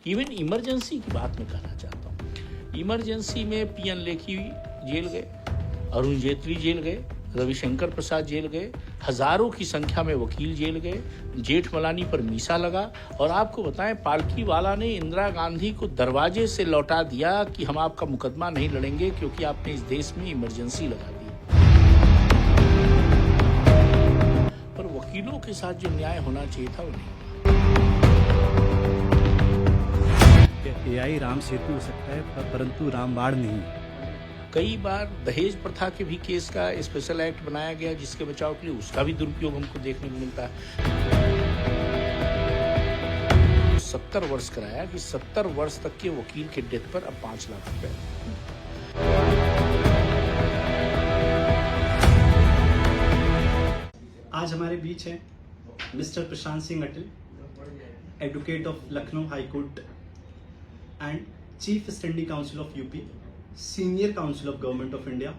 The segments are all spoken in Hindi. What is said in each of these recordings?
इवन इमरजेंसी की बात मैं कहना चाहता हूँ। इमरजेंसी में पीएन लेखी जेल गए, अरुण जेटली जेल गए, रविशंकर प्रसाद जेल गए, हजारों की संख्या में वकील जेल गए, जेठमलानी पर मीसा लगा। और आपको बताएं, पालकी वाला ने इंदिरा गांधी को दरवाजे से लौटा दिया कि हम आपका मुकदमा नहीं लड़ेंगे क्योंकि आपने इस देश में इमरजेंसी लगा दी। पर वकीलों के साथ जो न्याय होना चाहिए था वो नहीं। एआई राम सेतु हो सकता है परंतु रामबाण नहीं। कई बार दहेज प्रथा के भी केस का स्पेशल एक्ट बनाया गया जिसके बचाव के लिए उसका भी दुरुपयोग हमको देखने को मिलता है। 70 वर्ष कराया कि 70 वर्ष तक के वकील के डेथ पर अब 5 लाख रुपए। आज हमारे बीच हैं mister Prashant Singh Atal, advocate of Lucknow high court and chief standing council of UP, senior council of government of India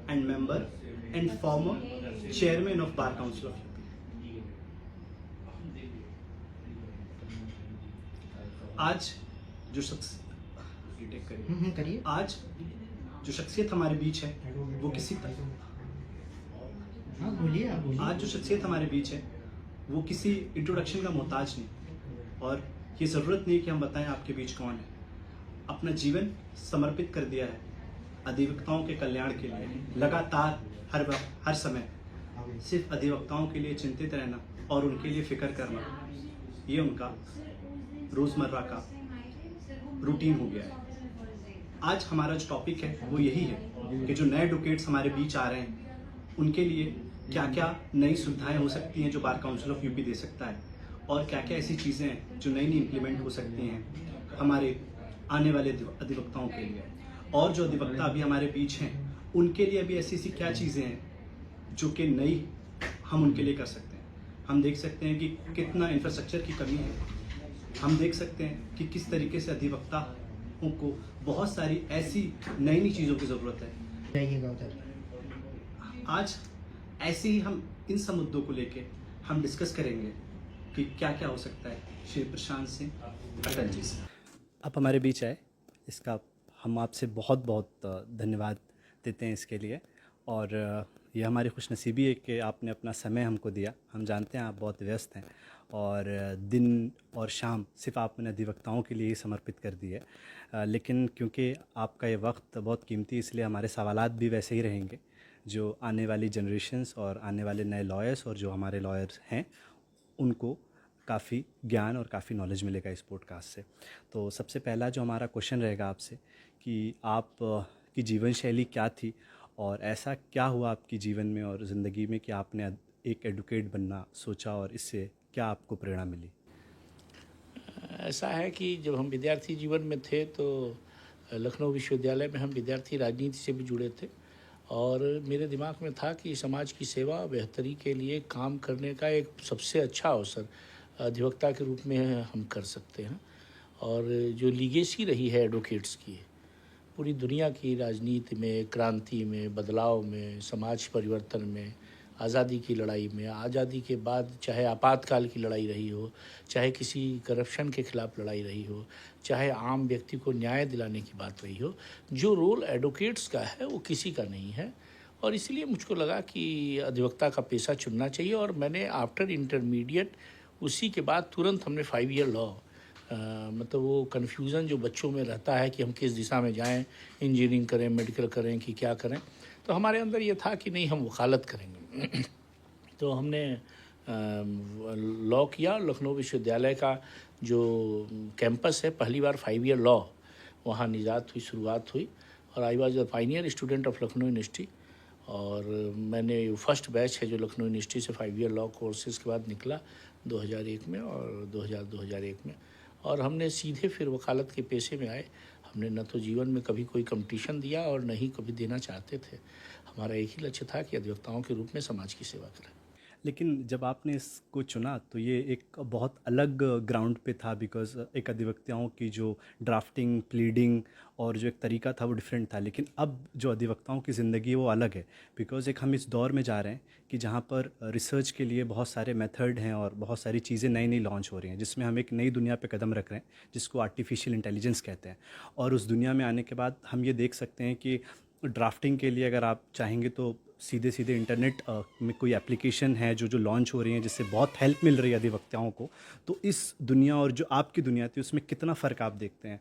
and member and former chairman of bar council of UP. आज जो शख्सियत हमारे बीच है वो किसी इंट्रोडक्शन का मोहताज नहीं, और ये ज़रूरत नहीं कि हम बताएं आपके बीच कौन है। अपना जीवन समर्पित कर दिया है अधिवक्ताओं के कल्याण के लिए। लगातार हर वक्त हर समय सिर्फ अधिवक्ताओं के लिए चिंतित रहना और उनके लिए फिक्र करना, ये उनका रोज़मर्रा का रूटीन हो गया है। आज हमारा जो टॉपिक है वो यही है कि जो नए एडवोकेट्स हमारे बीच आ रहे हैं उनके लिए क्या क्या नई सुविधाएं हो सकती हैं जो बार काउंसिल ऑफ यूपी दे सकता है, और क्या क्या ऐसी चीज़ें हैं जो नई इम्प्लीमेंट हो सकती हैं हमारे आने वाले अधिवक्ताओं के लिए। और जो अधिवक्ता अभी हमारे बीच हैं उनके लिए अभी ऐसी क्या चीज़ें हैं जो कि नई हम उनके लिए कर सकते हैं। हम देख सकते हैं कि कितना इंफ्रास्ट्रक्चर की कमी है। हम देख सकते हैं कि किस तरीके से अधिवक्ताओं को बहुत सारी ऐसी नई चीज़ों की ज़रूरत है। आज ऐसे ही हम इन सब मुद्दों को लेके हम डिस्कस करेंगे कि क्या क्या हो सकता है श्री प्रशांत सिंह अटल जी से। आप हमारे बीच आए, इसका हम आपसे बहुत बहुत धन्यवाद देते हैं इसके लिए। और ये हमारी खुशनसीबी है कि आपने अपना समय हमको दिया। हम जानते हैं आप बहुत व्यस्त हैं और दिन और शाम सिर्फ आपने अधिवक्ताओं के लिए ही समर्पित कर दी है, लेकिन क्योंकि आपका ये वक्त बहुत कीमती, इसलिए हमारे सवालात भी वैसे ही रहेंगे। जो आने वाली जनरेशन्स और आने वाले नए लॉयर्स और जो हमारे लॉयर्स हैं उनको काफ़ी ज्ञान और काफ़ी नॉलेज मिलेगा इस पॉडकास्ट से। तो सबसे पहला जो हमारा क्वेश्चन रहेगा आपसे कि आप की जीवन शैली क्या थी और ऐसा क्या हुआ आपकी जीवन में और ज़िंदगी में कि आपने एक एडवोकेट बनना सोचा, और इससे क्या आपको प्रेरणा मिली? ऐसा है कि जब हम विद्यार्थी जीवन में थे तो लखनऊ विश्वविद्यालय में हम विद्यार्थी राजनीति से भी जुड़े थे, और मेरे दिमाग में था कि समाज की सेवा बेहतरी के लिए काम करने का एक सबसे अच्छा अवसर अधिवक्ता के रूप में हम कर सकते हैं। और जो लीगेसी रही है एडवोकेट्स की पूरी दुनिया की राजनीति में, क्रांति में, बदलाव में, समाज परिवर्तन में, आज़ादी की लड़ाई में, आज़ादी के बाद चाहे आपातकाल की लड़ाई रही हो, चाहे किसी करप्शन के खिलाफ लड़ाई रही हो, चाहे आम व्यक्ति को न्याय दिलाने की बात रही हो, जो रोल एडवोकेट्स का है वो किसी का नहीं है। और इसलिए मुझको लगा कि अधिवक्ता का पेशा चुनना चाहिए। और मैंने आफ्टर इंटरमीडिएट उसी के बाद तुरंत हमने 5 ईयर लॉ, मतलब वो कन्फ्यूज़न जो बच्चों में रहता है कि हम किस दिशा में जाएं, इंजीनियरिंग करें, मेडिकल करें कि क्या करें, तो हमारे अंदर ये था कि नहीं, हम वकालत करेंगे। तो हमने लॉ किया। लखनऊ विश्वविद्यालय का जो कैंपस है, पहली बार 5 ईयर लॉ वहाँ निजात हुई, शुरुआत हुई। और I was the Pioneer student of Lucknow university, और मैंने फर्स्ट बैच है जो लखनऊ यूनिवर्सिटी से 5 ईयर लॉ कोर्सेज़ के बाद निकला 2001 में और 2001 में। और हमने सीधे फिर वकालत के पेशे में आए। हमने न तो जीवन में कभी कोई कंपटीशन दिया और न ही कभी देना चाहते थे। हमारा एक ही लक्ष्य था कि अधिवक्ताओं के रूप में समाज की सेवा करें। लेकिन जब आपने इसको चुना तो ये एक बहुत अलग ग्राउंड पे था, बिकॉज एक अधिवक्ताओं की जो ड्राफ्टिंग, प्लीडिंग और जो एक तरीका था वो डिफरेंट था। लेकिन अब जो अधिवक्ताओं की ज़िंदगी है वो अलग है, बिकॉज एक हम इस दौर में जा रहे हैं कि जहाँ पर रिसर्च के लिए बहुत सारे मेथड हैं और बहुत सारी चीज़ें नई नई लॉन्च हो रही हैं, जिसमें हम एक नई दुनिया पे कदम रख रहे हैं जिसको आर्टिफिशियल इंटेलिजेंस कहते हैं। और उस दुनिया में आने के बाद हम ये देख सकते हैं कि ड्राफ्टिंग के लिए अगर आप चाहेंगे तो सीधे सीधे इंटरनेट में कोई एप्लीकेशन है जो लॉन्च हो रही है, जिससे बहुत हेल्प मिल रही है अधिवक्ताओं को। तो इस दुनिया और जो आपकी दुनिया थी उसमें कितना फ़र्क आप देखते हैं?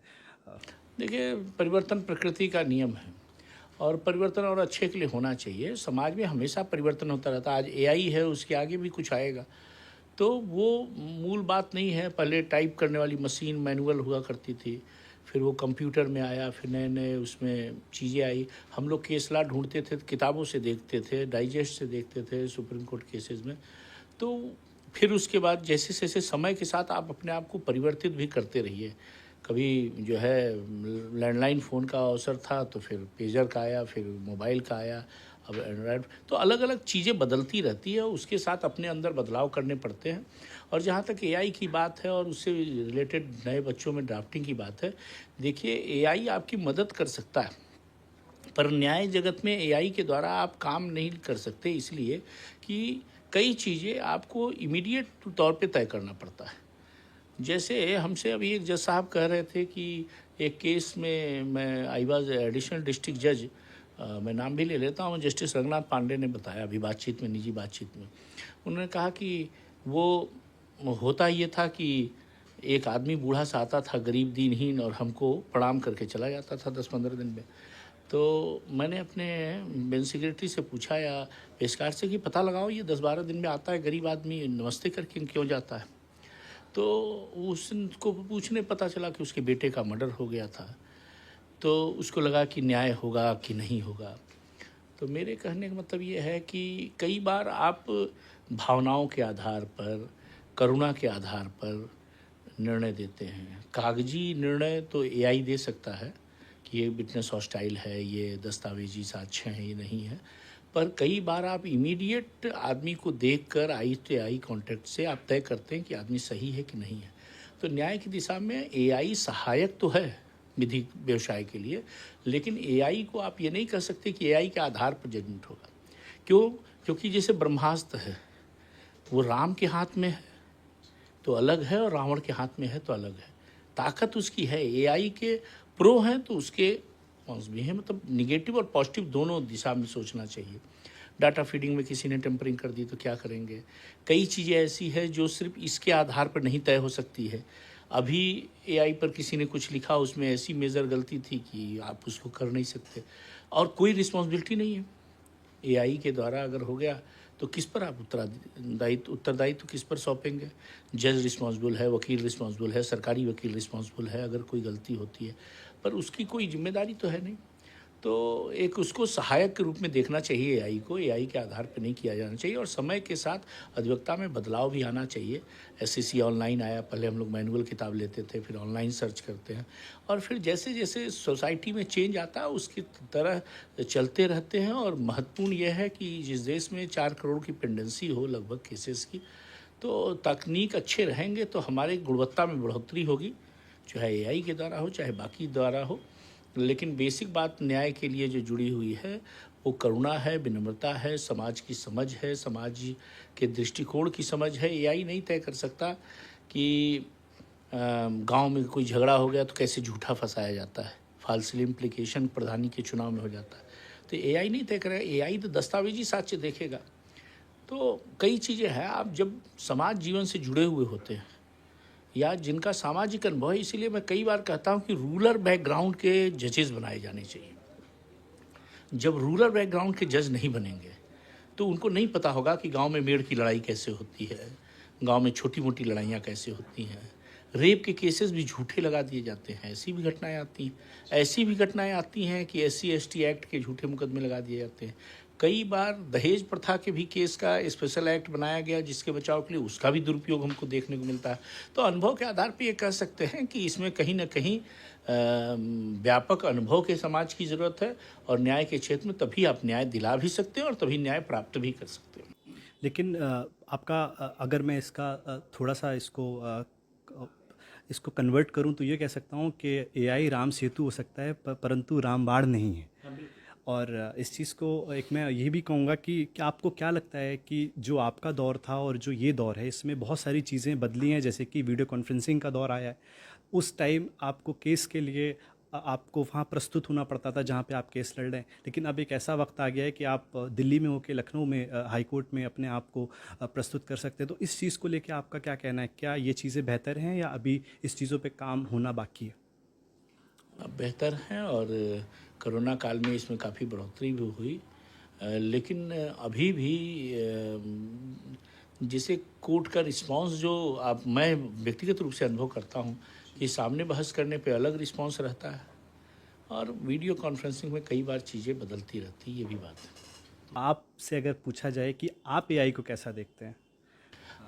देखिए, परिवर्तन प्रकृति का नियम है और परिवर्तन और अच्छे के लिए होना चाहिए। समाज में हमेशा परिवर्तन होता रहता है। आज एआई है, उसके आगे भी कुछ आएगा, तो वो मूल बात नहीं है। पहले टाइप करने वाली मशीन मैनुअल हुआ करती थी, फिर वो कंप्यूटर में आया, फिर नए नए उसमें चीज़ें आई। हम लोग केस लॉ ढूंढते थे, किताबों से देखते थे, डाइजेस्ट से देखते थे सुप्रीम कोर्ट केसेस में। तो फिर उसके बाद जैसे जैसे समय के साथ आप अपने आप को परिवर्तित भी करते रहिए। कभी जो है लैंडलाइन फ़ोन का अवसर था, तो फिर पेजर का आया, फिर मोबाइल का आया, अब एंड्रॉयड। तो अलग अलग चीज़ें बदलती रहती है, उसके साथ अपने अंदर बदलाव करने पड़ते हैं। और जहाँ तक एआई की बात है और उससे रिलेटेड नए बच्चों में ड्राफ्टिंग की बात है, देखिए एआई आपकी मदद कर सकता है, पर न्याय जगत में एआई के द्वारा आप काम नहीं कर सकते, इसलिए कि कई चीज़ें आपको इमीडिएट तौर पे तय करना पड़ता है। जैसे हमसे अभी एक जज साहब कह रहे थे कि एक केस में मैं आई वॉज एडिशनल डिस्ट्रिक्ट जज, मैं नाम भी ले लेता हूँ, जस्टिस रंगनाथ पांडे ने बताया अभी बातचीत में, निजी बातचीत में। उन्होंने कहा कि वो होता ये था कि एक आदमी बूढ़ा सा आता था, गरीब दीनहीन, और हमको प्रणाम करके चला जाता था 10-15 दिन में। तो मैंने अपने बेंच सेक्रेटरी से पूछा या पेशकार से कि पता लगाओ ये 10-12 दिन में आता है गरीब आदमी, नमस्ते करके क्यों जाता है। तो उसको पूछने पता चला कि उसके बेटे का मर्डर हो गया था। तो उसको लगा कि न्याय होगा कि नहीं होगा। तो मेरे कहने का मतलब ये है कि कई बार आप भावनाओं के आधार पर, करुणा के आधार पर निर्णय देते हैं। कागजी निर्णय तो एआई दे सकता है कि ये विटनेस हॉस्टाइल है, ये दस्तावेजी साक्ष्य है, ये नहीं है। पर कई बार आप इमीडिएट आदमी को देखकर आई टू आई कांटेक्ट से आप तय करते हैं कि आदमी सही है कि नहीं है। तो न्याय की दिशा में एआई सहायक तो है विधि व्यवसाय के लिए, लेकिन एआई को आप ये नहीं कह सकते कि एआई के आधार पर जजमेंट होगा। क्यों? क्योंकि जैसे ब्रह्मास्त्र है, वो राम के हाथ में है तो अलग है और रावण के हाथ में है तो अलग है। ताकत उसकी है। एआई के प्रो हैं तो उसके कॉन्स भी हैं, मतलब निगेटिव और पॉजिटिव दोनों दिशा में सोचना चाहिए। डाटा फीडिंग में किसी ने टेम्परिंग कर दी तो क्या करेंगे। कई चीज़ें ऐसी है जो सिर्फ इसके आधार पर नहीं तय हो सकती है। अभी एआई पर किसी ने कुछ लिखा, उसमें ऐसी मेजर गलती थी कि आप उसको कर नहीं सकते और कोई रिस्पॉन्सिबिलिटी नहीं है। एआई के द्वारा अगर हो गया तो किस पर आप उत्तरदायित्व किस पर सौंपेंगे। जज रिस्पॉन्सिबल है, वकील रिस्पॉन्सिबल है, सरकारी वकील रिस्पॉन्सिबल है अगर कोई गलती होती है, पर उसकी कोई जिम्मेदारी तो है नहीं। तो एक उसको सहायक के रूप में देखना चाहिए एआई को, एआई के आधार पर नहीं किया जाना चाहिए। और समय के साथ अधिवक्ता में बदलाव भी आना चाहिए। एसएससी ऑनलाइन आया, पहले हम लोग मैनुअल किताब लेते थे, फिर ऑनलाइन सर्च करते हैं, और फिर जैसे जैसे सोसाइटी में चेंज आता है उसकी तरह चलते रहते हैं। और महत्वपूर्ण यह है कि जिस देश में 4 करोड़ की पेंडेंसी हो लगभग केसेस की, तो तकनीक अच्छे रहेंगे तो हमारे गुणवत्ता में बढ़ोतरी होगी, चाहे एआई के द्वारा हो चाहे बाकी द्वारा हो। लेकिन बेसिक बात न्याय के लिए जो जुड़ी हुई है वो करुणा है, विनम्रता है, समाज की समझ है, समाज के दृष्टिकोण की समझ है। एआई नहीं तय कर सकता कि गांव में कोई झगड़ा हो गया तो कैसे झूठा फंसाया जाता है, फाल्सली इम्प्लीकेशन प्रधानी के चुनाव में हो जाता है, तो एआई नहीं तय करेगा। एआई तो दस्तावेजी साक्ष्य देखेगा। तो कई चीज़ें हैं, आप जब समाज जीवन से जुड़े हुए होते हैं या जिनका सामाजिक अनुभव है, इसीलिए मैं कई बार कहता हूं कि रूरल बैकग्राउंड के जजेस बनाए जाने चाहिए। जब रूरल बैकग्राउंड के जज नहीं बनेंगे तो उनको नहीं पता होगा कि गांव में मेड़ की लड़ाई कैसे होती है, गांव में छोटी मोटी लड़ाइयाँ कैसे होती हैं, रेप के केसेस भी झूठे लगा दिए जाते हैं, ऐसी भी घटनाएं आती हैं। ऐसी भी घटनाएं आती हैं कि SC/ST एक्ट के झूठे मुकदमे लगा दिए जाते हैं। कई बार दहेज प्रथा के भी केस का स्पेशल एक्ट बनाया गया जिसके बचाव के लिए, उसका भी दुरुपयोग हमको देखने को मिलता है। तो अनुभव के आधार पर ये कह सकते हैं कि इसमें कहीं ना कहीं व्यापक अनुभव के समाज की ज़रूरत है। और न्याय के क्षेत्र में तभी आप न्याय दिला भी सकते हैं और तभी न्याय प्राप्त भी कर सकते हैं। लेकिन आपका अगर मैं इसका थोड़ा सा इसको कन्वर्ट करूं तो ये कह सकता हूं कि एआई राम सेतु हो सकता है परंतु रामबाण नहीं है। और इस चीज़ को एक मैं ये भी कहूँगा कि क्या आपको क्या लगता है कि जो आपका दौर था और जो ये दौर है इसमें बहुत सारी चीज़ें बदली हैं, जैसे कि वीडियो कॉन्फ्रेंसिंग का दौर आया है। उस टाइम आपको केस के लिए आपको वहाँ प्रस्तुत होना पड़ता था जहाँ पे आप केस लड़ रहे हैं, लेकिन अब एक ऐसा वक्त आ गया है कि आप दिल्ली में होकर लखनऊ में हाई कोर्ट में अपने आप को प्रस्तुत कर सकते हैं। तो इस चीज़ को लेकर आपका क्या कहना है? क्या ये चीज़ें बेहतर हैं या अभी इस चीज़ों पे काम होना बाकी है? बेहतर हैं और कोरोना काल में इसमें काफ़ी बढ़ोतरी भी हुई, लेकिन अभी भी जैसे कोर्ट का रिस्पांस जो मैं व्यक्तिगत रूप से अनुभव करता हूँ कि सामने बहस करने पे अलग रिस्पांस रहता है और वीडियो कॉन्फ्रेंसिंग में कई बार चीज़ें बदलती रहती है, ये भी बात है। आपसे अगर पूछा जाए कि आप एआई को कैसा देखते हैं?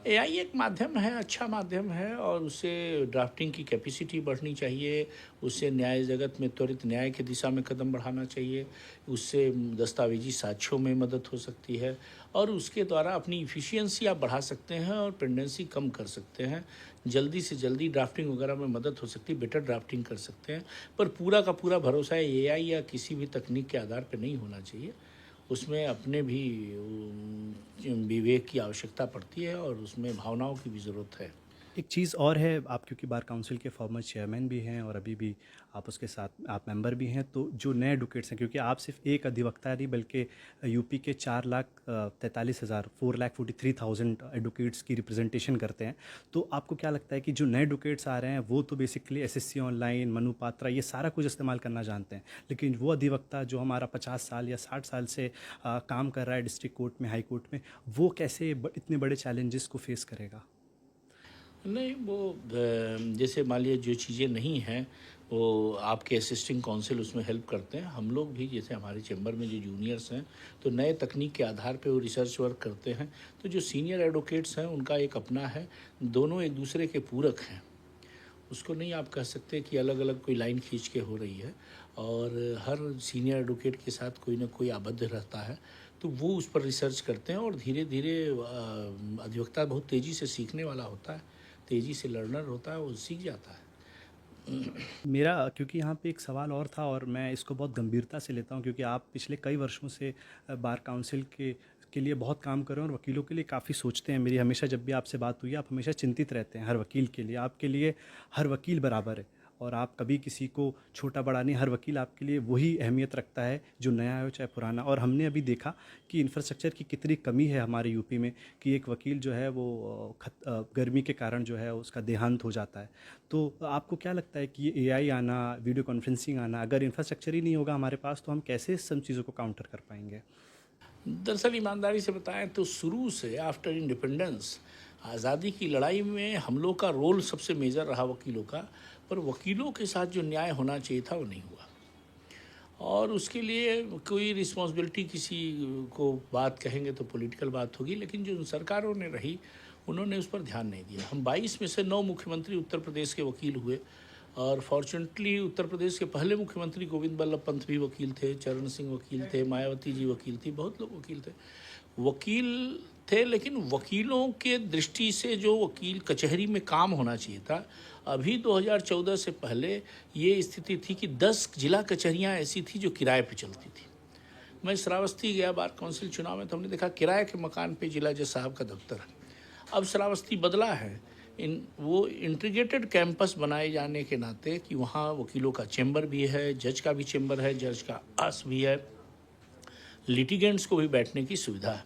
एआई एक माध्यम है, अच्छा माध्यम है और उससे ड्राफ्टिंग की कैपेसिटी बढ़नी चाहिए, उससे न्याय जगत में त्वरित न्याय की दिशा में कदम बढ़ाना चाहिए, उससे दस्तावेजी साक्ष्यों में मदद हो सकती है और उसके द्वारा अपनी इफ़िशियंसी आप बढ़ा सकते हैं और पेंडेंसी कम कर सकते हैं, जल्दी से जल्दी ड्राफ्टिंग वगैरह में मदद हो सकती है, बेटर ड्राफ्टिंग कर सकते हैं। पर पूरा का पूरा भरोसा एआई या किसी भी तकनीक के आधार पर नहीं होना चाहिए, उसमें अपने भी विवेक की आवश्यकता पड़ती है और उसमें भावनाओं की भी ज़रूरत है। एक चीज़ और है, आप क्योंकि बार काउंसिल के फॉर्मर चेयरमैन भी हैं और अभी भी आप उसके साथ आप मेंबर भी हैं, तो जो नए एडवोकेट्स हैं, क्योंकि आप सिर्फ एक अधिवक्ता नहीं बल्कि यूपी के 4,43,000 एडवोकेट्स की रिप्रेजेंटेशन करते हैं, तो आपको क्या लगता है कि जो नए एडवोकेट्स आ रहे हैं वो तो basically SSC online, Manu Patra, ये सारा कुछ इस्तेमाल करना जानते हैं, लेकिन वो अधिवक्ता जो हमारा 50 साल या 60 साल से काम कर रहा है डिस्ट्रिक्ट कोर्ट में, हाई कोर्ट में, वो कैसे इतने बड़े चैलेंजेस को फेस करेगा? नहीं, वो जैसे मान लीजिए जो चीज़ें नहीं हैं वो आपके असिस्टिंग काउंसिल उसमें हेल्प करते हैं। हम लोग भी जैसे हमारे चैम्बर में जो जूनियर्स हैं तो नए तकनीक के आधार पे वो रिसर्च वर्क करते हैं, तो जो सीनियर एडवोकेट्स हैं उनका एक अपना है, दोनों एक दूसरे के पूरक हैं। उसको नहीं आप कह सकते कि अलग अलग कोई लाइन खींच के हो रही है और हर सीनियर एडवोकेट के साथ कोई ना कोई आबद्ध रहता है, तो वो उस पर रिसर्च करते हैं और धीरे धीरे अधिवक्ता बहुत तेज़ी से सीखने वाला होता है, तेज़ी से लर्नर होता है, वो सीख जाता है। मेरा क्योंकि यहाँ पे एक सवाल और था और मैं इसको बहुत गंभीरता से लेता हूँ, क्योंकि आप पिछले कई वर्षों से बार काउंसिल के लिए बहुत काम कर रहे हैं और वकीलों के लिए काफ़ी सोचते हैं। मेरी हमेशा जब भी आपसे बात हुई, आप हमेशा चिंतित रहते हैं हर वकील के लिए। आपके लिए हर वकील बराबर है और आप कभी किसी को छोटा बड़ा नहीं, हर वकील आपके लिए वही अहमियत रखता है जो नया हो चाहे पुराना। और हमने अभी देखा कि इंफ्रास्ट्रक्चर की कितनी कमी है हमारे यूपी में कि एक वकील जो है वो गर्मी के कारण जो है उसका देहांत हो जाता है। तो आपको क्या लगता है कि ये एआई आना, वीडियो कॉन्फ्रेंसिंग आना, अगर इंफ्रास्ट्रक्चर ही नहीं होगा हमारे पास तो हम कैसे सब चीज़ों को काउंटर कर पाएंगे? दरअसल ईमानदारी से बताएं तो शुरू से आफ्टर इंडिपेंडेंस आज़ादी की लड़ाई में हम लोग का रोल सबसे मेजर रहा वकीलों का, पर वकीलों के साथ जो न्याय होना चाहिए था वो नहीं हुआ और उसके लिए कोई रिस्पॉन्सिबिलिटी किसी को बात कहेंगे तो पॉलिटिकल बात होगी, लेकिन जो सरकारों ने रही उन्होंने उस पर ध्यान नहीं दिया। हम 22 में से 9 मुख्यमंत्री उत्तर प्रदेश के वकील हुए और फॉर्चुनेटली उत्तर प्रदेश के पहले मुख्यमंत्री गोविंद बल्लभ पंत भी वकील थे, चरण सिंह वकील थे, मायावती जी वकील थी, बहुत लोग वकील थे, लेकिन वकीलों के दृष्टि से जो वकील कचहरी में काम होना चाहिए था, अभी 2014 से पहले ये स्थिति थी कि 10 जिला कचहरियाँ ऐसी थी जो किराए पे चलती थी। मैं श्रावस्ती गया बार काउंसिल चुनाव में, तो हमने देखा किराए के मकान पे जिला जज साहब का दफ्तर है। अब श्रावस्ती बदला है, वो इंटीग्रेटेड कैंपस बनाए जाने के नाते कि वहाँ वकीलों का चैम्बर भी है, जज का भी चैम्बर है, जज का आस भी है, लिटिगेंट्स को भी बैठने की सुविधा है।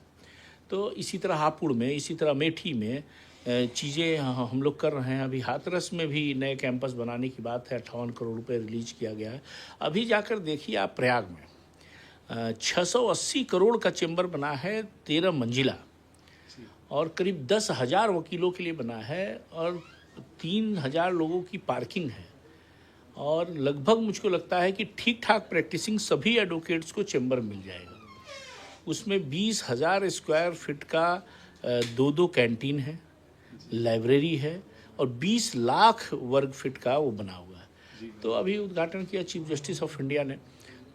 तो इसी तरह हापुड़ में, इसी तरह मेठी में चीज़ें हम लोग कर रहे हैं। अभी हाथरस में भी नए कैंपस बनाने की बात है, 58 करोड़ रुपए रिलीज किया गया है। अभी जाकर देखिए आप प्रयाग में 680 करोड़ का चैम्बर बना है, 13 मंजिला, और करीब 10,000 वकीलों के लिए बना है और 3,000 लोगों की पार्किंग है और लगभग मुझको लगता है कि ठीक ठाक प्रैक्टिसिंग सभी एडवोकेट्स को चैम्बर मिल जाएगा। उसमें 20,000 स्क्वायर फीट का 2 कैंटीन है, लाइब्रेरी है और 20 लाख वर्ग फीट का वो बना हुआ है। तो अभी उद्घाटन किया चीफ जस्टिस ऑफ इंडिया ने,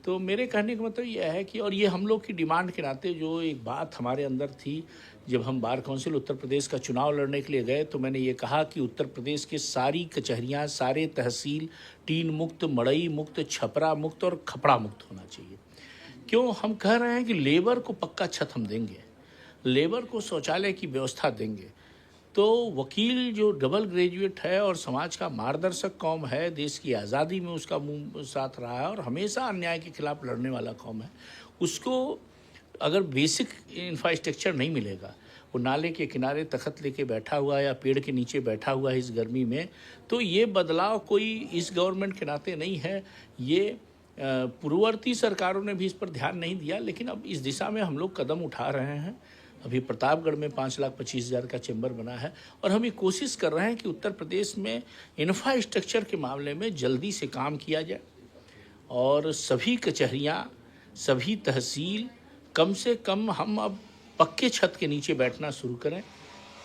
तो मेरे कहने का मतलब यह है कि, और ये हम लोग की डिमांड के नाते जो एक बात हमारे अंदर थी, जब हम बार काउंसिल उत्तर प्रदेश का चुनाव लड़ने के लिए गए तो मैंने ये कहा कि उत्तर प्रदेश के सारी कचहरियाँ, सारे तहसील टीन मुक्त, मड़ई मुक्त, छपरा मुक्त और खपड़ा मुक्त होना चाहिए। क्यों? हम कह रहे हैं कि लेबर को पक्का छत हम देंगे, लेबर को शौचालय की व्यवस्था देंगे, तो वकील जो डबल ग्रेजुएट है और समाज का मार्गदर्शक कौम है, देश की आज़ादी में उसका मुंह साथ रहा है और हमेशा अन्याय के खिलाफ लड़ने वाला कौम है, उसको अगर बेसिक इंफ्रास्ट्रक्चर नहीं मिलेगा, वो नाले के किनारे तख्त लेके बैठा हुआ या पेड़ के नीचे बैठा हुआ है इस गर्मी में, तो ये बदलाव कोई इस गवर्नमेंट के नाते नहीं है। ये पूर्ववर्ती सरकारों ने भी इस पर ध्यान नहीं दिया, लेकिन अब इस दिशा में हम लोग कदम उठा रहे हैं। अभी प्रतापगढ़ में 5,25,000 का चैम्बर बना है और हम ये कोशिश कर रहे हैं कि उत्तर प्रदेश में इंफ्रास्ट्रक्चर के मामले में जल्दी से काम किया जाए और सभी कचहरियाँ, सभी तहसील कम से कम हम अब पक्के छत के नीचे बैठना शुरू करें।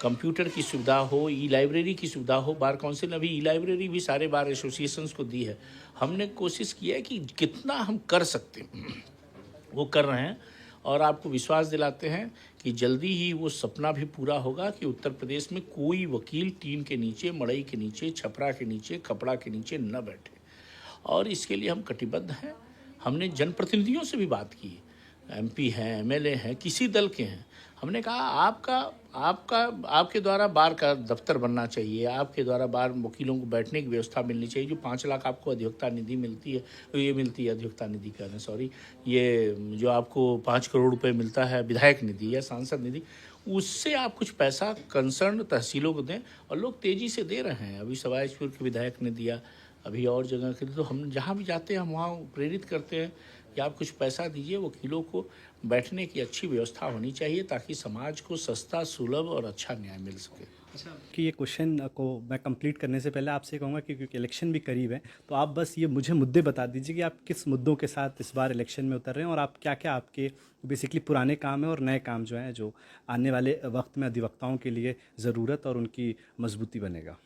कंप्यूटर की सुविधा हो, ई लाइब्रेरी की सुविधा हो। बार काउंसिल ने अभी ई लाइब्रेरी भी सारे बार एसोसिएशंस को दी है। हमने कोशिश की है कि जितना हम कर सकते हैं वो कर रहे हैं और आपको विश्वास दिलाते हैं कि जल्दी ही वो सपना भी पूरा होगा कि उत्तर प्रदेश में कोई वकील टीन के नीचे, मड़ई के नीचे, छपरा के नीचे, खपड़ा के नीचे न बैठे। और इसके लिए हम कटिबद्ध हैं। हमने जनप्रतिनिधियों से भी बात की, एमपी हैं, एमएलए हैं, किसी दल के हैं। हमने कहा आपके द्वारा बार का दफ्तर बनना चाहिए, आपके द्वारा बार वकीलों को बैठने की व्यवस्था मिलनी चाहिए। जो 5 लाख आपको अधिवक्ता निधि मिलती है, ये मिलती है अधिवक्ता निधि कह रहे हैं, सॉरी, ये जो आपको 5 करोड़ रुपए मिलता है विधायक निधि या सांसद निधि, उससे आप कुछ पैसा कंसर्न तहसीलों को दें। और लोग तेज़ी से दे रहे हैं। अभी सवाईजपुर के विधायक ने दिया, अभी और जगह के लिए। तो हम जहाँ भी जाते हैं हम वहाँ प्रेरित करते हैं कि आप कुछ पैसा दीजिए, वकीलों को बैठने की अच्छी व्यवस्था होनी चाहिए ताकि समाज को सस्ता, सुलभ और अच्छा न्याय मिल सके। अच्छा, कि ये क्वेश्चन को मैं कंप्लीट करने से पहले आपसे कहूँगा कि क्योंकि इलेक्शन भी करीब है, तो आप बस ये मुझे मुद्दे बता दीजिए कि आप किस मुद्दों के साथ इस बार इलेक्शन में उतर रहे हैं और आप क्या क्या आपके बेसिकली पुराने काम है और नए काम जो हैं जो आने वाले वक्त में अधिवक्ताओं के लिए ज़रूरत और उनकी मजबूती बनेगा।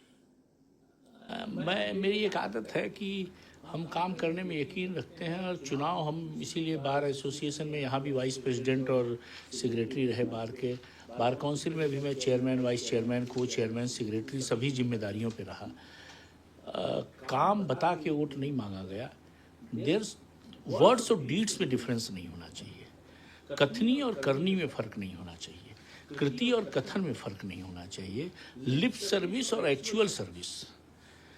मेरी एक आदत है कि हम काम करने में यकीन रखते हैं और चुनाव हम इसीलिए बार एसोसिएशन में यहाँ भी वाइस प्रेसिडेंट और सेक्रेटरी रहे बार के, बार काउंसिल में भी मैं चेयरमैन, वाइस चेयरमैन, को चेयरमैन, सेक्रेटरी सभी जिम्मेदारियों पे रहा। काम बता के वोट नहीं मांगा गया। वर्ड्स और डीड्स में डिफरेंस नहीं होना चाहिए, कथनी और करनी में फ़र्क नहीं होना चाहिए, कृति और कथन में फ़र्क नहीं होना चाहिए, लिप सर्विस और एक्चुअल सर्विस।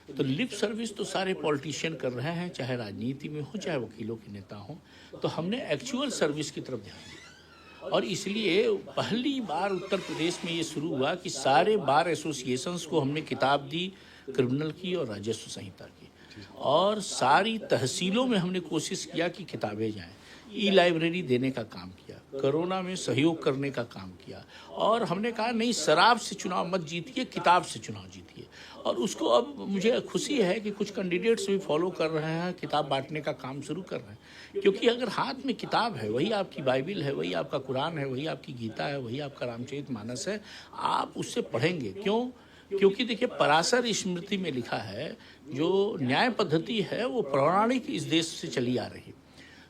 तो लिप सर्विस तो सारे पॉलिटिशियन कर रहे हैं, चाहे राजनीति में हो, चाहे वकीलों के नेता हों। तो हमने एक्चुअल सर्विस की तरफ ध्यान दिया और इसलिए पहली बार उत्तर प्रदेश में ये शुरू हुआ कि सारे बार एसोसिएशंस को हमने किताब दी, क्रिमिनल की और राजस्व संहिता की, और सारी तहसीलों में हमने कोशिश किया कि किताबें जाएं। ई लाइब्रेरी देने का काम किया, कोरोना में सहयोग करने का काम किया, और हमने कहा नहीं, शराब से चुनाव मत जीतिए, किताब से चुनाव जीतिए। और उसको अब मुझे खुशी है कि कुछ कैंडिडेट्स भी फॉलो कर रहे हैं, किताब बांटने का काम शुरू कर रहे हैं। क्योंकि अगर हाथ में किताब है, वही आपकी बाइबिल है, वही आपका कुरान है, वही आपकी गीता है, वही आपका रामचरितमानस है, आप उससे पढ़ेंगे। क्यों? क्योंकि देखिए, पराशर स्मृति में लिखा है, जो न्याय पद्धति है वो पौराणिक इस देश से चली आ रही,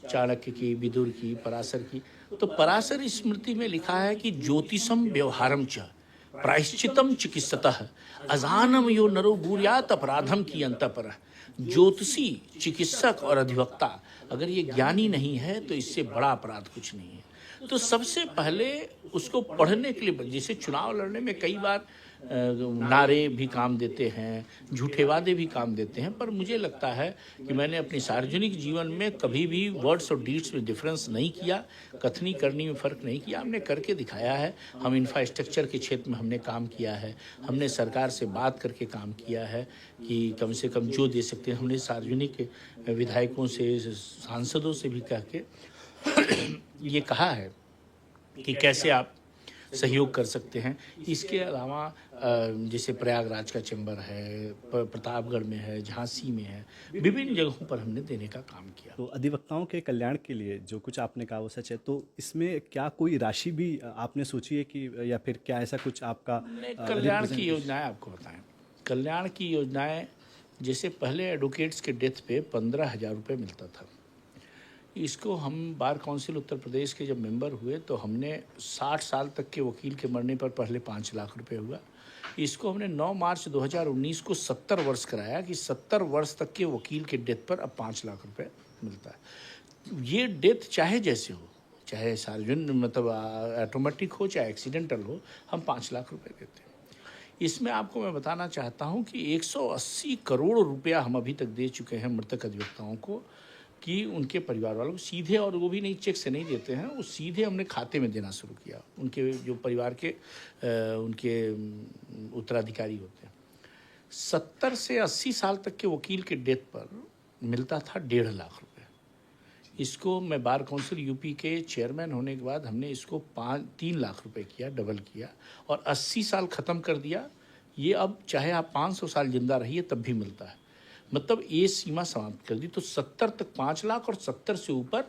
चाणक्य की, विदुर की, पराशर की। तो पराशर स्मृति में लिखा है कि ज्योतिषम व्यवहारम च प्रायश्चितम चिकित्सतः अजानम यो नरो भूर्यात अपराधम की अंतपर। ज्योतिषी, चिकित्सक और अधिवक्ता अगर ये ज्ञानी नहीं है तो इससे बड़ा अपराध कुछ नहीं है। तो सबसे पहले उसको पढ़ने के लिए, जैसे चुनाव लड़ने में कई बार नारे भी काम देते हैं, झूठे वादे भी काम देते हैं, पर मुझे लगता है कि मैंने अपने सार्वजनिक जीवन में कभी भी वर्ड्स और डीड्स में डिफरेंस नहीं किया, कथनी करनी में फ़र्क नहीं किया। हमने करके दिखाया है। हम इंफ्रास्ट्रक्चर के क्षेत्र में हमने काम किया है, हमने सरकार से बात करके काम किया है कि कम से कम जो दे सकते हैं। हमने सार्वजनिक विधायकों से, सांसदों से भी कह के ये कहा है कि कैसे आप सहयोग कर सकते हैं। इसके अलावा जैसे प्रयागराज का चैम्बर है, प्रतापगढ़ में है, झांसी में है, विभिन्न जगहों पर हमने देने का काम किया। तो अधिवक्ताओं के कल्याण के लिए जो कुछ आपने कहा वो सच है, तो इसमें क्या कोई राशि भी आपने सोची है कि, या फिर क्या ऐसा कुछ आपका कल्याण की योजनाएं आपको बताएं। कल्याण की योजनाएं, जैसे पहले एडवोकेट्स के डेथ पे 15,000 रुपये मिलता था, इसको हम बार काउंसिल उत्तर प्रदेश के जब मेंबर हुए तो हमने 60 साल तक के वकील के मरने पर पहले 5 लाख रुपए हुआ। इसको हमने 9 मार्च 2019 को 70 वर्ष कराया कि 70 वर्ष तक के वकील के डेथ पर अब 5 लाख रुपए मिलता है। ये डेथ चाहे जैसे हो, चाहे सार्वजनिक मतलब ऑटोमेटिक हो चाहे एक्सीडेंटल हो, हम 5 लाख रुपए देते हैं। इसमें आपको मैं बताना चाहता हूं कि 180 करोड़ रुपया हम अभी तक दे चुके हैं मृतक अधिवक्ताओं को कि उनके परिवार वालों को सीधे, और वो भी नहीं चेक से नहीं देते हैं, वो सीधे हमने खाते में देना शुरू किया। उनके जो परिवार के उनके उत्तराधिकारी होते हैं। 70 से 80 साल तक के वकील के डेथ पर मिलता था 1.5 लाख रुपए। इसको मैं बार काउंसिल यूपी के चेयरमैन होने के बाद हमने इसको 3 लाख रुपए किया, डबल किया, और 80 साल ख़त्म कर दिया। ये अब चाहे आप 500 साल जिंदा रहिए तब भी मिलता है, मतलब ये सीमा समाप्त कर दी। तो 70 तक 5 लाख और 70 से ऊपर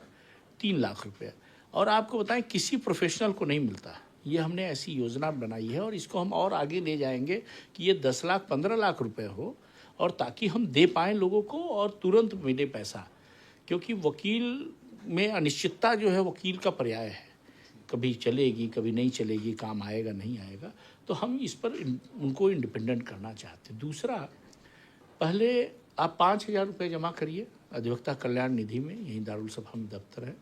3 लाख रुपए। और आपको बताएं किसी प्रोफेशनल को नहीं मिलता। ये हमने ऐसी योजना बनाई है और इसको हम और आगे ले जाएंगे कि ये 10 लाख 15 लाख रुपए हो, और ताकि हम दे पाएँ लोगों को और तुरंत मिले पैसा। क्योंकि वकील में अनिश्चितता जो है वकील का पर्याय है, कभी चलेगी कभी नहीं चलेगी, काम आएगा नहीं आएगा। तो हम इस पर उनको इंडिपेंडेंट करना चाहते हैं। दूसरा, पहले आप 5,000 रुपये जमा करिए अधिवक्ता कल्याण निधि में, यहीं दारुल सफा में दफ्तर है,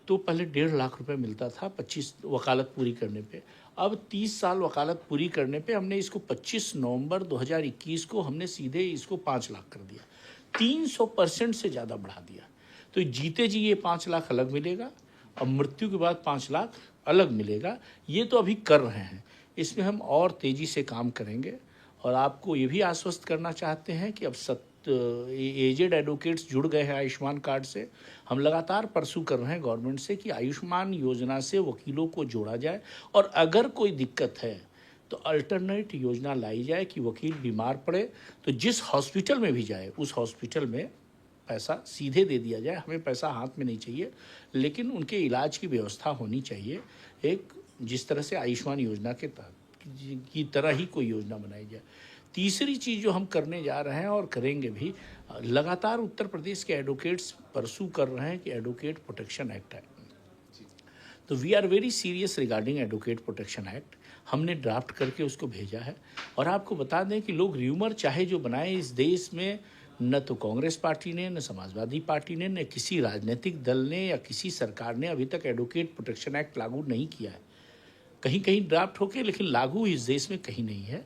तो पहले 1.5 लाख रुपए मिलता था 25 वकालत पूरी करने पे। अब 30 साल वकालत पूरी करने पे हमने इसको 25 नवंबर 2021 को हमने सीधे इसको 5 लाख कर दिया। 300% से ज़्यादा बढ़ा दिया। तो जीते जी ये 5 लाख अलग मिलेगा और मृत्यु के बाद 5 लाख अलग मिलेगा। ये तो अभी कर रहे हैं, इसमें हम और तेज़ी से काम करेंगे। और आपको ये भी आश्वस्त करना चाहते हैं कि अब एजेड एडवोकेट्स जुड़ गए हैं आयुष्मान कार्ड से। हम लगातार परसू कर रहे हैं गवर्नमेंट से कि आयुष्मान योजना से वकीलों को जोड़ा जाए, और अगर कोई दिक्कत है तो अल्टरनेट योजना लाई जाए कि वकील बीमार पड़े तो जिस हॉस्पिटल में भी जाए उस हॉस्पिटल में पैसा सीधे दे दिया जाए। हमें पैसा हाथ में नहीं चाहिए, लेकिन उनके इलाज की व्यवस्था होनी चाहिए, एक जिस तरह से आयुष्मान योजना के तहत की तरह ही कोई योजना बनाई जाए। तीसरी चीज़ जो हम करने जा रहे हैं और करेंगे भी, लगातार उत्तर प्रदेश के एडवोकेट्स परसू कर रहे हैं कि एडवोकेट प्रोटेक्शन एक्ट है। तो we are very serious regarding advocate protection act. हमने ड्राफ्ट करके उसको भेजा है। और आपको बता दें कि लोग र्यूमर चाहे जो बनाए, इस देश में न तो कांग्रेस पार्टी ने, न समाजवादी पार्टी ने, न किसी राजनीतिक दल ने या किसी सरकार ने अभी तक एडवोकेट प्रोटेक्शन एक्ट लागू नहीं किया है। कहीं कहीं ड्राफ्ट होके, लेकिन लागू इस देश में कहीं नहीं है।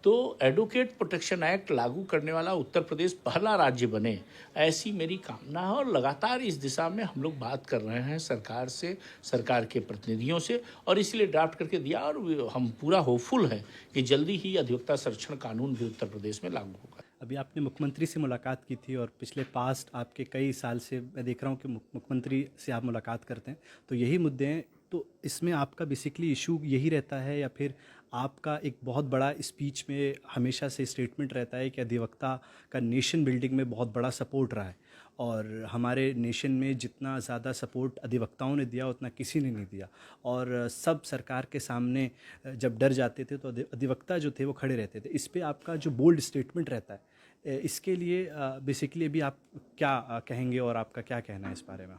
तो एडवोकेट प्रोटेक्शन एक्ट लागू करने वाला उत्तर प्रदेश पहला राज्य बने, ऐसी मेरी कामना है। और लगातार इस दिशा में हम लोग बात कर रहे हैं सरकार से, सरकार के प्रतिनिधियों से, और इसलिए ड्राफ्ट करके दिया। और हम पूरा होपफुल हैं कि जल्दी ही अधिवक्ता संरक्षण कानून भी उत्तर प्रदेश में लागू होगा। अभी आपने मुख्यमंत्री से मुलाकात की थी और पिछले पास्ट आपके कई साल से मैं देख रहा हूँ कि मुख्यमंत्री से आप मुलाकात करते हैं, तो यही मुद्दे हैं। तो इसमें आपका बेसिकली इशू यही रहता है, या फिर आपका एक बहुत बड़ा स्पीच में हमेशा से स्टेटमेंट रहता है कि अधिवक्ता का नेशन बिल्डिंग में बहुत बड़ा सपोर्ट रहा है, और हमारे नेशन में जितना ज़्यादा सपोर्ट अधिवक्ताओं ने दिया उतना किसी ने नहीं दिया, और सब सरकार के सामने जब डर जाते थे तो अधिवक्ता जो थे वो खड़े रहते थे। इस पे आपका जो बोल्ड स्टेटमेंट रहता है, इसके लिए बेसिकली अभी आप क्या कहेंगे और आपका क्या कहना है इस बारे में?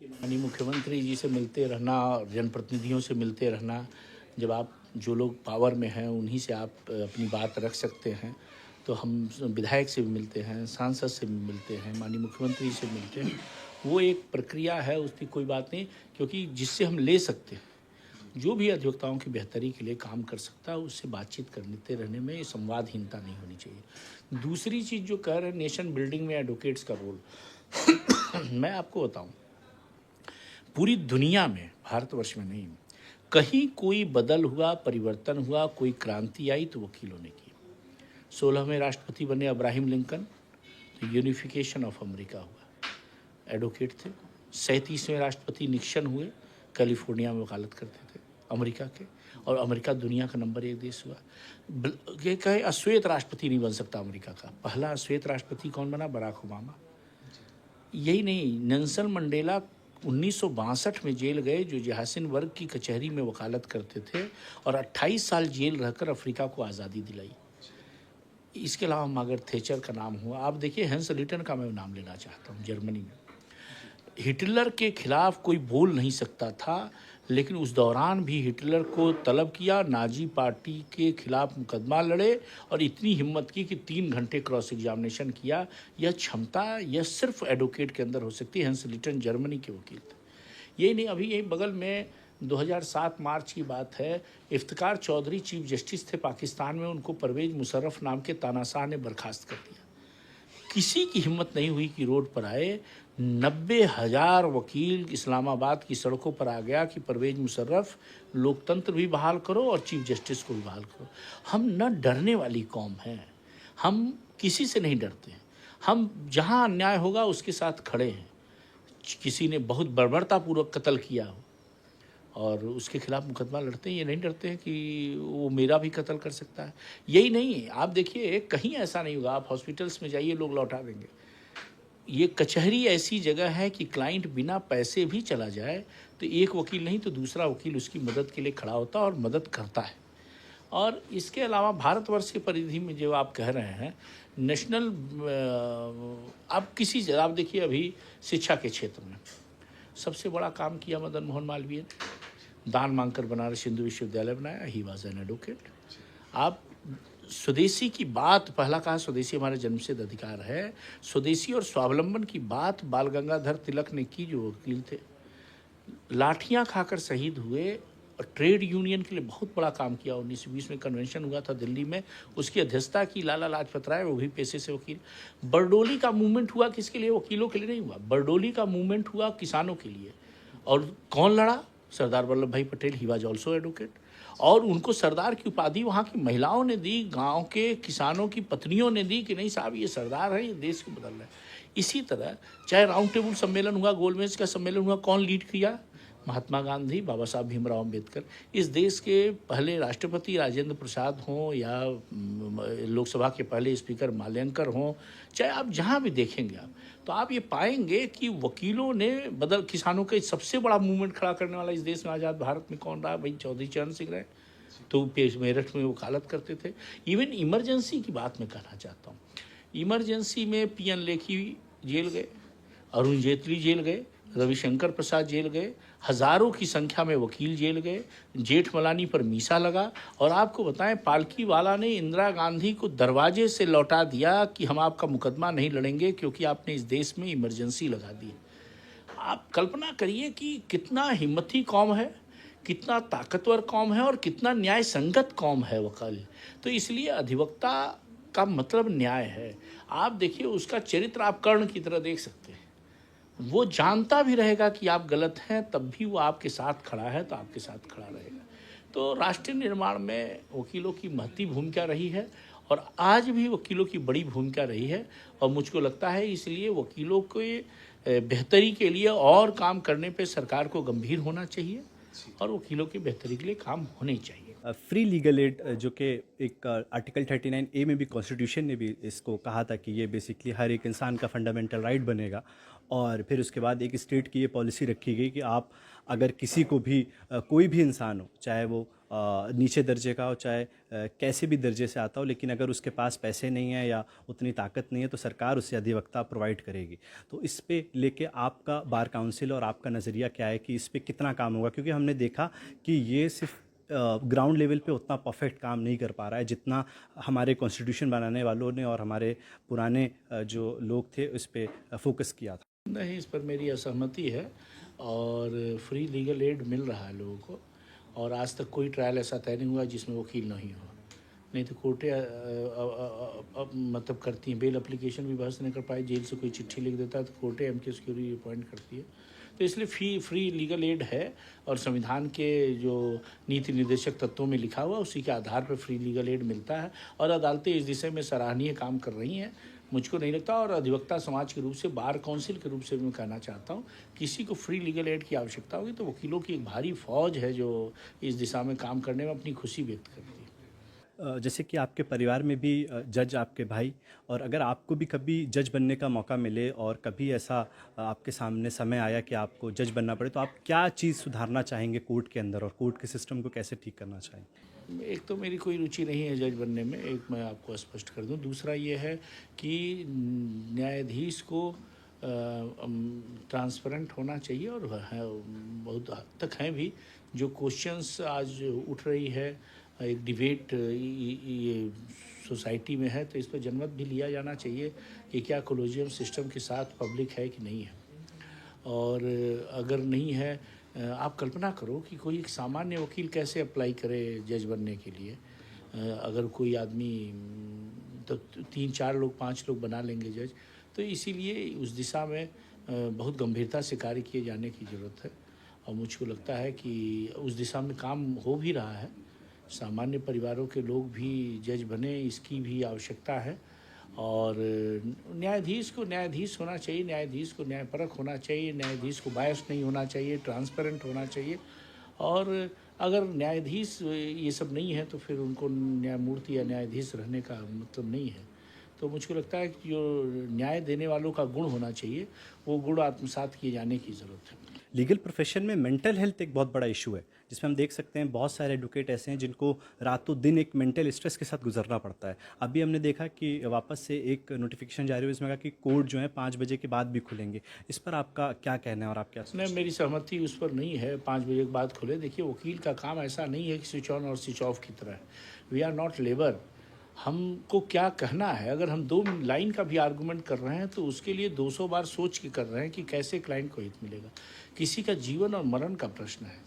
माननीय मुख्यमंत्री जी से मिलते रहना, जनप्रतिनिधियों से मिलते रहना, जब आप जो लोग पावर में हैं उन्हीं से आप अपनी बात रख सकते हैं। तो हम विधायक से भी मिलते हैं, सांसद से भी मिलते हैं, माननीय मुख्यमंत्री से मिलते हैं। वो एक प्रक्रिया है, उसकी कोई बात नहीं, क्योंकि जिससे हम ले सकते हैं, जो भी अधिवक्ताओं की बेहतरी के लिए काम कर सकता है उससे बातचीत करते रहने में संवादहीनता नहीं होनी चाहिए। दूसरी चीज़ जो कह रहे हैं नेशन बिल्डिंग में एडवोकेट्स का रोल, मैं आपको बताऊं, पूरी दुनिया में, भारतवर्ष में नहीं, कहीं कोई बदल हुआ, परिवर्तन हुआ, कोई क्रांति आई तो वकीलों ने की। 16वें राष्ट्रपति बने अब्राहम लिंकन, तो यूनिफिकेशन ऑफ अमेरिका हुआ, एडवोकेट थे। 37वें राष्ट्रपति निक्सन हुए, कैलिफोर्निया में वकालत करते थे अमेरिका के, और अमेरिका दुनिया का नंबर 1 देश हुआ। ये कहे अश्वेत राष्ट्रपति नहीं बन सकता अमेरिका का, पहला अश्वेत राष्ट्रपति कौन बना? Barack Obama. यही नहीं, नेल्सन मंडेला 1962 में जेल गए, जो जहासिन वर्ग की कचहरी में वकालत करते थे, और 28 साल जेल रहकर अफ्रीका को आज़ादी दिलाई। इसके अलावा मार्गरेट थैचर का नाम हुआ। आप देखिए, हेंस लिटन का मैं नाम लेना चाहता हूँ, जर्मनी में हिटलर के खिलाफ कोई बोल नहीं सकता था, लेकिन उस दौरान भी हिटलर को तलब किया, नाजी पार्टी के खिलाफ मुकदमा लड़े और इतनी हिम्मत की कि 3 घंटे क्रॉस एग्जामिनेशन किया। यह क्षमता यह सिर्फ एडवोकेट के अंदर हो सकती है। हैंस लिटन जर्मनी के वकील थे। यही नहीं, अभी यही बगल में 2007 मार्च की बात है, इफ्तिकार चौधरी चीफ जस्टिस थे पाकिस्तान में, उनको परवेज मुशर्रफ नाम के तानाशाह ने बर्खास्त कर दिया। किसी की हिम्मत नहीं हुई कि रोड पर आए। 90,000 वकील इस्लामाबाद की सड़कों पर आ गया कि परवेज मुशर्रफ, लोकतंत्र भी बहाल करो और चीफ जस्टिस को भी बहाल करो। हम न डरने वाली कौम हैं, हम किसी से नहीं डरते हैं। हम जहां अन्याय होगा उसके साथ खड़े हैं। किसी ने बहुत बर्बरतापूर्वक कत्ल किया हो और उसके खिलाफ मुकदमा लड़ते हैं, ये नहीं डरते हैं कि वो मेरा भी कत्ल कर सकता है। यही नहीं, आप देखिए कहीं ऐसा नहीं होगा, आप हॉस्पिटल्स में जाइए लोग लौटा देंगे। ये कचहरी ऐसी जगह है कि क्लाइंट बिना पैसे भी चला जाए तो एक वकील नहीं तो दूसरा वकील उसकी मदद के लिए खड़ा होता है और मदद करता है। और इसके अलावा भारतवर्ष की परिधि में जो आप कह रहे हैं नेशनल, आप देखिए अभी शिक्षा के क्षेत्र में सबसे बड़ा काम किया मदन मोहन मालवीय ने, दान मांगकर बनारस हिंदू विश्वविद्यालय बनाया। He was an advocate. आप स्वदेशी की बात, पहला कहा स्वदेशी हमारा जन्मसिद्ध अधिकार है। स्वदेशी और स्वावलंबन की बात बाल गंगाधर तिलक ने की, जो वकील थे, लाठियां खाकर शहीद हुए और ट्रेड यूनियन के लिए बहुत बड़ा काम किया। 1920 में कन्वेंशन हुआ था दिल्ली में, उसकी अध्यक्षता की लाला लाजपत राय, वो भी पेशे से वकील। बरडोली का मूवमेंट हुआ किसके लिए? वकीलों के लिए नहीं हुआ, बरडोली का मूवमेंट हुआ किसानों के लिए। और कौन लड़ा? सरदार वल्लभ भाई Patel. He was also advocate. और उनको सरदार की उपाधि वहाँ की महिलाओं ने दी, गांव के किसानों की पत्नियों ने दी कि नहीं साहब ये सरदार है, ये देश को बदल रहा है। इसी तरह चाहे राउंड टेबल सम्मेलन हुआ, गोलमेज का सम्मेलन हुआ, कौन लीड किया? महात्मा गांधी, बाबा साहब भीमराव अम्बेडकर। इस देश के पहले राष्ट्रपति राजेंद्र प्रसाद हों या लोकसभा के पहले स्पीकर माल्यानकर हों, चाहे आप जहाँ भी देखेंगे आप, तो आप ये पाएंगे कि वकीलों ने किसानों का सबसे बड़ा मूवमेंट खड़ा करने वाला इस देश में आज़ाद भारत में कौन रहा? भाई चौधरी चरण सिंह रहे। तो मेरठ में वकालत करते थे। इवन इमरजेंसी की बात मैं कहना चाहता हूँ, इमरजेंसी में पीएन लेखी जेल गए, अरुण जेटली जेल गए, रविशंकर प्रसाद जेल गए, हजारों की संख्या में वकील जेल गए, जेठमलानी पर मीसा लगा। और आपको बताएं, पालकी वाला ने इंदिरा गांधी को दरवाजे से लौटा दिया कि हम आपका मुकदमा नहीं लड़ेंगे क्योंकि आपने इस देश में इमरजेंसी लगा दी। आप कल्पना करिए कि कितना हिम्मती कौम है, कितना ताकतवर कौम है और कितना न्याय संगत कौम है वकील। तो इसलिए अधिवक्ता का मतलब न्याय है। आप देखिए उसका चरित्र आप कर्ण की तरह देख सकते हैं। वो जानता भी रहेगा कि आप गलत हैं, तब भी वो आपके साथ खड़ा है तो आपके साथ खड़ा रहेगा। तो राष्ट्र निर्माण में वकीलों की महती भूमिका रही है और आज भी वकीलों की बड़ी भूमिका रही है। और मुझको लगता है इसलिए वकीलों के बेहतरी के लिए और काम करने पे सरकार को गंभीर होना चाहिए और वकीलों की बेहतरी के लिए काम होने चाहिए। फ्री लीगल एड जो कि एक आर्टिकल 39A में भी कॉन्स्टिट्यूशन ने भी इसको कहा था कि ये बेसिकली हर एक इंसान का फंडामेंटल राइट बनेगा। और फिर उसके बाद एक स्टेट की ये पॉलिसी रखी गई कि आप अगर किसी को भी कोई भी इंसान हो, चाहे वो नीचे दर्जे का हो, चाहे कैसे भी दर्जे से आता हो, लेकिन अगर उसके पास पैसे नहीं है या उतनी ताकत नहीं है तो सरकार उसे अधिवक्ता प्रोवाइड करेगी। तो इस पे लेके आपका बार काउंसिल और आपका नज़रिया क्या है कि इस पे कितना काम होगा? क्योंकि हमने देखा कि ये सिर्फ ग्राउंड लेवल पे उतना परफेक्ट काम नहीं कर पा रहा है जितना हमारे कॉन्स्टिट्यूशन बनाने वालों ने और हमारे पुराने जो लोग थे उस पर फोकस किया था। नहीं, इस पर मेरी असहमति है। और फ्री लीगल एड मिल रहा है लोगों को और आज तक कोई ट्रायल ऐसा तय नहीं हुआ जिसमें वकील नहीं हो। नहीं तो कोर्टें मतलब करती हैं, बेल एप्लीकेशन भी बहस नहीं कर पाई, जेल से कोई चिट्ठी लिख देता है तो कोर्टें एमके सिक्योरिटी अपॉइंट करती है। तो इसलिए फ्री लीगल एड है और संविधान के जो नीति निर्देशक तत्वों में लिखा हुआ उसी के आधार पर फ्री लीगल एड मिलता है और अदालतें इस दिशा में सराहनीय काम कर रही हैं। मुझको नहीं लगता, और अधिवक्ता समाज के रूप से, बार काउंसिल के रूप से मैं कहना चाहता हूँ, किसी को फ्री लीगल एड की आवश्यकता होगी तो वकीलों की एक भारी फौज है जो इस दिशा में काम करने में अपनी खुशी व्यक्त करती है। जैसे कि आपके परिवार में भी जज आपके भाई, और अगर आपको भी कभी जज बनने का मौका मिले और कभी ऐसा आपके सामने समय आया कि आपको जज बनना पड़े, तो आप क्या चीज़ सुधारना चाहेंगे कोर्ट के अंदर और कोर्ट के सिस्टम को कैसे ठीक करना चाहेंगे? एक तो मेरी कोई रुचि नहीं है जज बनने में, एक मैं आपको स्पष्ट कर दूं। दूसरा ये है कि न्यायाधीश को ट्रांसपेरेंट होना चाहिए और है, बहुत हद तक हैं भी। जो क्वेश्चंस आज उठ रही है, एक डिबेट ये सोसाइटी में है, तो इस पर जनमत भी लिया जाना चाहिए कि क्या कोलोजियम सिस्टम के साथ पब्लिक है कि नहीं है। और अगर नहीं है, आप कल्पना करो कि कोई एक सामान्य वकील कैसे अप्लाई करे जज बनने के लिए। अगर कोई आदमी तो 3-4 लोग 5 लोग बना लेंगे जज। तो इसीलिए उस दिशा में बहुत गंभीरता से कार्य किए जाने की ज़रूरत है। और मुझको लगता है कि उस दिशा में काम हो भी रहा है। सामान्य परिवारों के लोग भी जज बने, इसकी भी आवश्यकता है। और न्यायाधीश को न्यायाधीश होना चाहिए, न्यायाधीश को न्यायपरक होना चाहिए, न्यायाधीश को बायस नहीं होना चाहिए, ट्रांसपेरेंट होना चाहिए। और अगर न्यायाधीश ये सब नहीं है तो फिर उनको न्यायमूर्ति या न्यायाधीश रहने का मतलब नहीं है। तो मुझको लगता है कि जो न्याय देने वालों का गुण होना चाहिए, वो गुण आत्मसात किए जाने की ज़रूरत है। लीगल प्रोफेशन में मेंटल हेल्थ एक बहुत बड़ा इशू है, जिसमें हम देख सकते हैं बहुत सारे एडवोकेट ऐसे हैं जिनको रातों दिन एक मेंटल स्ट्रेस के साथ गुजरना पड़ता है। अभी हमने देखा कि वापस से एक नोटिफिकेशन जारी हुई, इसमें कहा कि कोर्ट जो है 5 बजे के बाद भी खुलेंगे। इस पर आपका क्या कहना है और आप क्या सोचते हैं? नहीं, मेरी सहमति उस पर नहीं है 5 बजे के बाद खुले। देखिए, वकील का काम ऐसा नहीं है कि स्विच ऑन और स्विच ऑफ की तरह। We are not labour. हमको क्या कहना है, अगर हम 2 लाइन का भी आर्गूमेंट कर रहे हैं तो उसके लिए 200 बार सोच के कर रहे हैं कि कैसे क्लाइंट को हित मिलेगा। किसी का जीवन और मरण का प्रश्न है,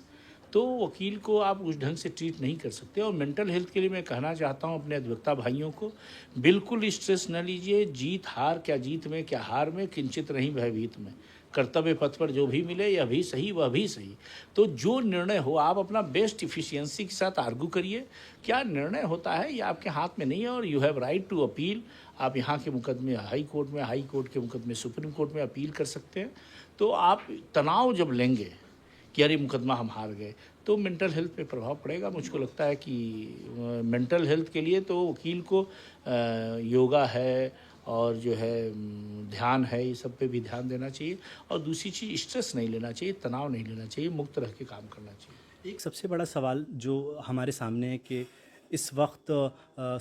तो वकील को आप उस ढंग से ट्रीट नहीं कर सकते। और मेंटल हेल्थ के लिए मैं कहना चाहता हूं अपने अधिवक्ता भाइयों को, बिल्कुल स्ट्रेस न लीजिए। जीत हार, क्या जीत में क्या हार में, किंचित नहीं भयभीत में। कर्तव्य पथ पर जो भी मिले, यह भी सही वह भी सही। तो जो निर्णय हो, आप अपना बेस्ट इफिशियंसी के साथ आर्गू करिए। क्या निर्णय होता है ये आपके हाथ में नहीं है, और you have right to appeal. आप यहाँ के मुकदमे हाई कोर्ट में, हाई कोर्ट के मुकदमे सुप्रीम कोर्ट में अपील कर सकते हैं। तो आप तनाव जब लेंगे कि अरे मुकदमा हम हार गए, तो मेंटल हेल्थ पे प्रभाव पड़ेगा। मुझको लगता है कि मेंटल हेल्थ के लिए तो वकील को योगा है और जो है ध्यान है, ये सब पे भी ध्यान देना चाहिए। और दूसरी चीज़, स्ट्रेस नहीं लेना चाहिए, तनाव नहीं लेना चाहिए, मुक्त रह के काम करना चाहिए। एक सबसे बड़ा सवाल जो हमारे सामने है कि इस वक्त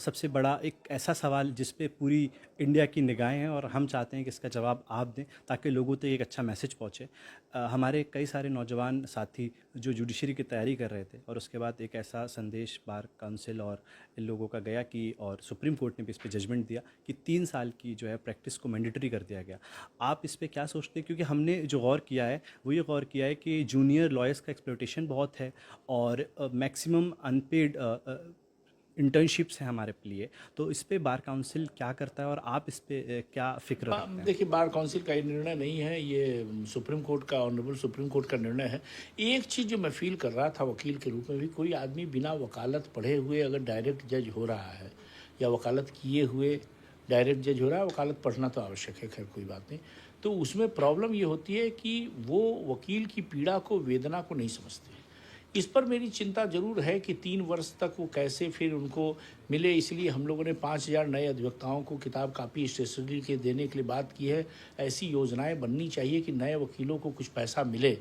सबसे बड़ा एक ऐसा सवाल जिस पे पूरी इंडिया की निगाहें हैं और हम चाहते हैं कि इसका जवाब आप दें ताकि लोगों तक एक अच्छा मैसेज पहुंचे। हमारे कई सारे नौजवान साथी जो जुडिशरी की तैयारी कर रहे थे और उसके बाद एक ऐसा संदेश बार काउंसिल और इन लोगों का गया कि, और सुप्रीम कोर्ट ने भी इस पे जजमेंट दिया कि 3 साल की जो है प्रैक्टिस को मैंडेटरी कर दिया गया। आप इस पे क्या सोचते हैं? क्योंकि हमने जो गौर किया है वो ये गौर किया है कि जूनियर लॉयर्स का एक्सप्लॉयटेशन बहुत है और मैक्सिमम अनपेड इंटर्नशिप्स हैं हमारे लिए। तो इस पे बार काउंसिल क्या करता है और आप इस पे क्या फिक्र रखते हैं? देखिए, बार काउंसिल का ये निर्णय नहीं है, ये सुप्रीम कोर्ट का, ऑनरेबल सुप्रीम कोर्ट का निर्णय है। एक चीज़ जो मैं फील कर रहा था वकील के रूप में भी, कोई आदमी बिना वकालत पढ़े हुए अगर डायरेक्ट जज हो रहा है या वकालत किए हुए डायरेक्ट जज हो रहा है, वकालत पढ़ना तो आवश्यक है, खैर कोई बात नहीं। तो उसमें प्रॉब्लम ये होती है कि वो वकील की पीड़ा को, वेदना को नहीं समझते। इस पर मेरी चिंता जरूर है कि 3 वर्ष तक वो कैसे फिर उनको मिले। इसलिए हम लोगों ने 5000 नए अधिवक्ताओं को किताब कापी स्टेशनरी के देने के लिए बात की है। ऐसी योजनाएं बननी चाहिए कि नए वकीलों को कुछ पैसा मिले,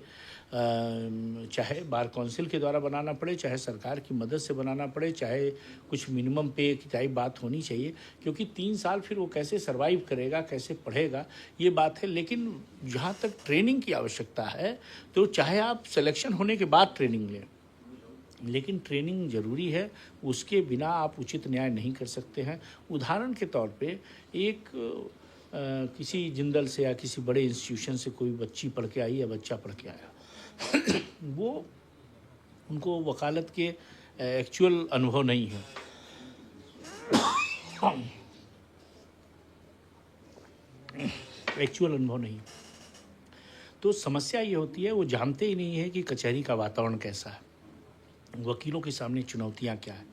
चाहे बार काउंसिल के द्वारा बनाना पड़े, चाहे सरकार की मदद से बनाना पड़े, चाहे कुछ मिनिमम पे की टाइप बात होनी चाहिए। क्योंकि 3 साल फिर वो कैसे सर्वाइव करेगा, कैसे पढ़ेगा, ये बात है। लेकिन जहाँ तक ट्रेनिंग की आवश्यकता है, तो चाहे आप सिलेक्शन होने के बाद ट्रेनिंग लें, लेकिन ट्रेनिंग ज़रूरी है। उसके बिना आप उचित न्याय नहीं कर सकते हैं। उदाहरण के तौर पे एक किसी जिंदल से या किसी बड़े इंस्टीट्यूशन से कोई बच्ची पढ़ के आई या बच्चा पढ़ के आया वो, उनको वकालत के एक्चुअल अनुभव नहीं है। एक्चुअल अनुभव नहीं। तो समस्या ये होती है, वो जानते ही नहीं है कि कचहरी का वातावरण कैसा है, वकीलों के सामने चुनौतियां क्या है,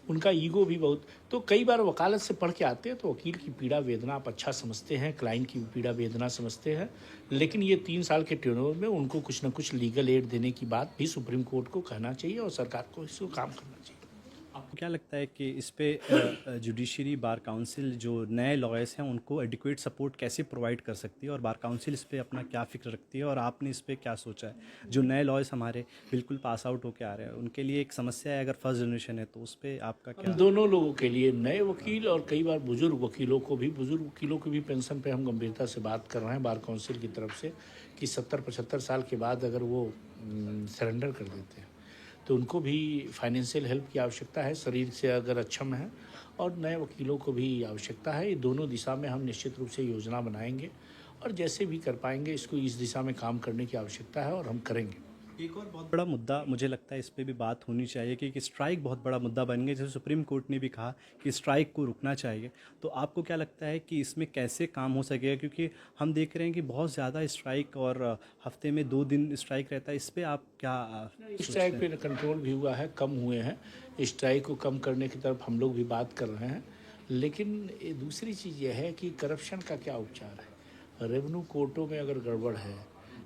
उनका ईगो भी बहुत। तो कई बार वकालत से पढ़ के आते हैं तो वकील की पीड़ा वेदना आप अच्छा समझते हैं, क्लाइंट की पीड़ा वेदना समझते हैं। लेकिन ये 3 साल के टर्नओवर में उनको कुछ न कुछ लीगल एड देने की बात भी सुप्रीम कोर्ट को कहना चाहिए और सरकार को इसको काम करना चाहिए। आपको क्या लगता है कि इस पे जुडिशरी बार काउंसिल जो नए लॉयर्स हैं उनको एडिक्वेट सपोर्ट कैसे प्रोवाइड कर सकती है, और बार काउंसिल इस पे अपना क्या फ़िक्र रखती है, और आपने इस पे क्या सोचा है? जो नए लॉयर्स हमारे बिल्कुल पास आउट होके आ रहे हैं उनके लिए एक समस्या है, अगर फर्स्ट जनरेशन है तो उस पे आपका क्या? हम दोनों लोगों के लिए, नए वकील और कई बार बुजुर्ग वकीलों की भी पेंशन पे हम गंभीरता से बात कर रहे हैं बार काउंसिल की तरफ से कि 70-75 साल के बाद अगर वो सरेंडर कर देते हैं तो उनको भी फाइनेंशियल हेल्प की आवश्यकता है, शरीर से अगर अक्षम है, और नए वकीलों को भी आवश्यकता है। ये दोनों दिशा में हम निश्चित रूप से योजना बनाएंगे और जैसे भी कर पाएंगे इसको इस दिशा में काम करने की आवश्यकता है और हम करेंगे। एक और बहुत बड़ा मुद्दा मुझे लगता है इस पे भी बात होनी चाहिए कि स्ट्राइक बहुत बड़ा मुद्दा बन गया, जैसे सुप्रीम कोर्ट ने भी कहा कि स्ट्राइक को रुकना चाहिए। तो आपको क्या लगता है कि इसमें कैसे काम हो सकेगा, क्योंकि हम देख रहे हैं कि बहुत ज़्यादा स्ट्राइक और हफ्ते में 2 दिन स्ट्राइक रहता है, इस पे आप क्या स्ट्राइक पे कंट्रोल भी हुआ है, कम हुए हैं। स्ट्राइक को कम करने की तरफ हम लोग भी बात कर रहे हैं, लेकिन दूसरी चीज़ यह है कि करप्शन का क्या उपचार है। रेवेन्यू कोर्टों में अगर गड़बड़ है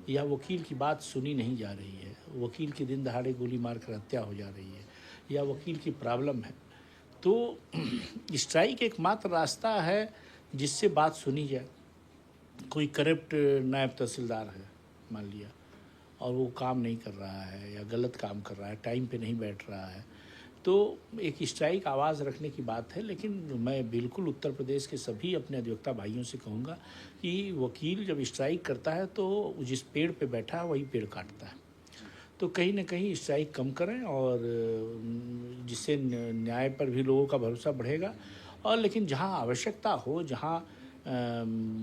या वकील की बात सुनी नहीं जा रही है, वकील की दिन दहाड़े गोली मार कर हत्या हो जा रही है, या वकील की प्रॉब्लम है, तो स्ट्राइक एकमात्र रास्ता है जिससे बात सुनी जाए। कोई करप्ट नायब तहसीलदार है मान लिया और वो काम नहीं कर रहा है या गलत काम कर रहा है, टाइम पे नहीं बैठ रहा है, तो एक स्ट्राइक आवाज़ रखने की बात है। लेकिन मैं बिल्कुल उत्तर प्रदेश के सभी अपने अधिवक्ता भाइयों से कहूँगा कि वकील जब स्ट्राइक करता है तो जिस पेड़ पे बैठा है वही पेड़ काटता है, तो कहीं ना कहीं स्ट्राइक कम करें और जिससे न्याय पर भी लोगों का भरोसा बढ़ेगा। और लेकिन जहाँ आवश्यकता हो, जहाँ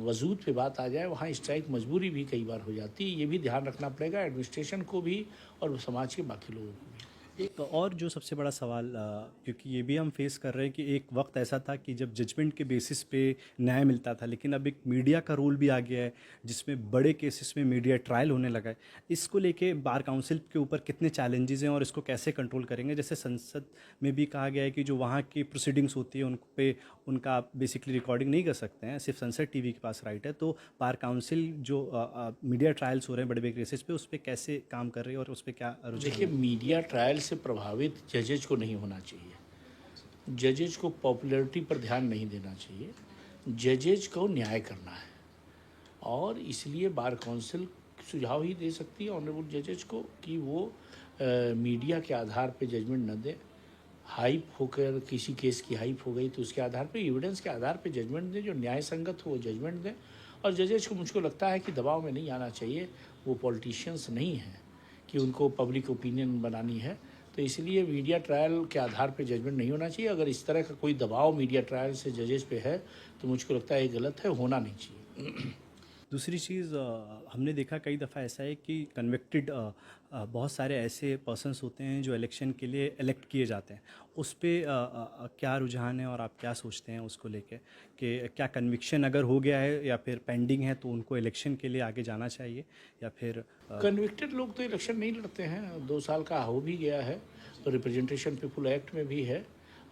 वजूद पे बात आ जाए, वहाँ स्ट्राइक मजबूरी भी कई बार हो जाती है। ये भी ध्यान रखना पड़ेगा एडमिनिस्ट्रेशन को भी और समाज के बाकी लोगों को भी। एक और जो सबसे बड़ा सवाल, क्योंकि ये भी हम फेस कर रहे हैं कि एक वक्त ऐसा था कि जब जजमेंट के बेसिस पे न्याय मिलता था, लेकिन अब एक मीडिया का रोल भी आ गया है जिसमें बड़े केसेस में मीडिया ट्रायल होने लगा है। इसको लेके बार काउंसिल के ऊपर कितने चैलेंजेस हैं और इसको कैसे कंट्रोल करेंगे? जैसे संसद में भी कहा गया है कि जो वहाँ की प्रोसीडिंग्स होती है उन पे उनका आप बेसिकली रिकॉर्डिंग नहीं कर सकते हैं, सिर्फ संसद टीवी के पास राइट है। तो बार काउंसिल जो मीडिया ट्रायल्स हो रहे हैं बड़े बड़े केसेस पे, उस पर कैसे काम कर रही है और उस पर क्या रुझान? देखिए, मीडिया ट्रायल से प्रभावित जजेज को नहीं होना चाहिए। जजेज को पॉपुलैरिटी पर ध्यान नहीं देना चाहिए, जजेज को न्याय करना है। और इसलिए बार काउंसिल सुझाव ही दे सकती है ऑनरेबल जजेज को कि वो मीडिया के आधार पे जजमेंट न दें। हाइप होकर किसी केस की हाइप हो गई तो उसके आधार पे, एविडेंस के आधार पे जजमेंट दें, जो न्याय संगत हो वो जजमेंट दें। और जजेज को मुझको लगता है कि दबाव में नहीं आना चाहिए, वो पॉलिटिशियंस नहीं हैं कि उनको पब्लिक ओपिनियन बनानी है। तो इसलिए मीडिया ट्रायल के आधार पे जजमेंट नहीं होना चाहिए। अगर इस तरह का कोई दबाव मीडिया ट्रायल से जजेस पे है तो मुझको लगता है ये गलत है, होना नहीं चाहिए। दूसरी चीज़, हमने देखा कई दफ़ा ऐसा है कि कन्विक्टेड बहुत सारे ऐसे पर्सन्स होते हैं जो इलेक्शन के लिए इलेक्ट किए जाते हैं, उस पर क्या रुझान है और आप क्या सोचते हैं उसको लेके कि क्या कन्विक्शन अगर हो गया है या फिर पेंडिंग है तो उनको इलेक्शन के लिए आगे जाना चाहिए या फिर कन्विक्टेड लोग तो इलेक्शन नहीं लड़ते हैं, 2 साल का हो भी गया है तो रिप्रेजेंटेशन पीपुल एक्ट में भी है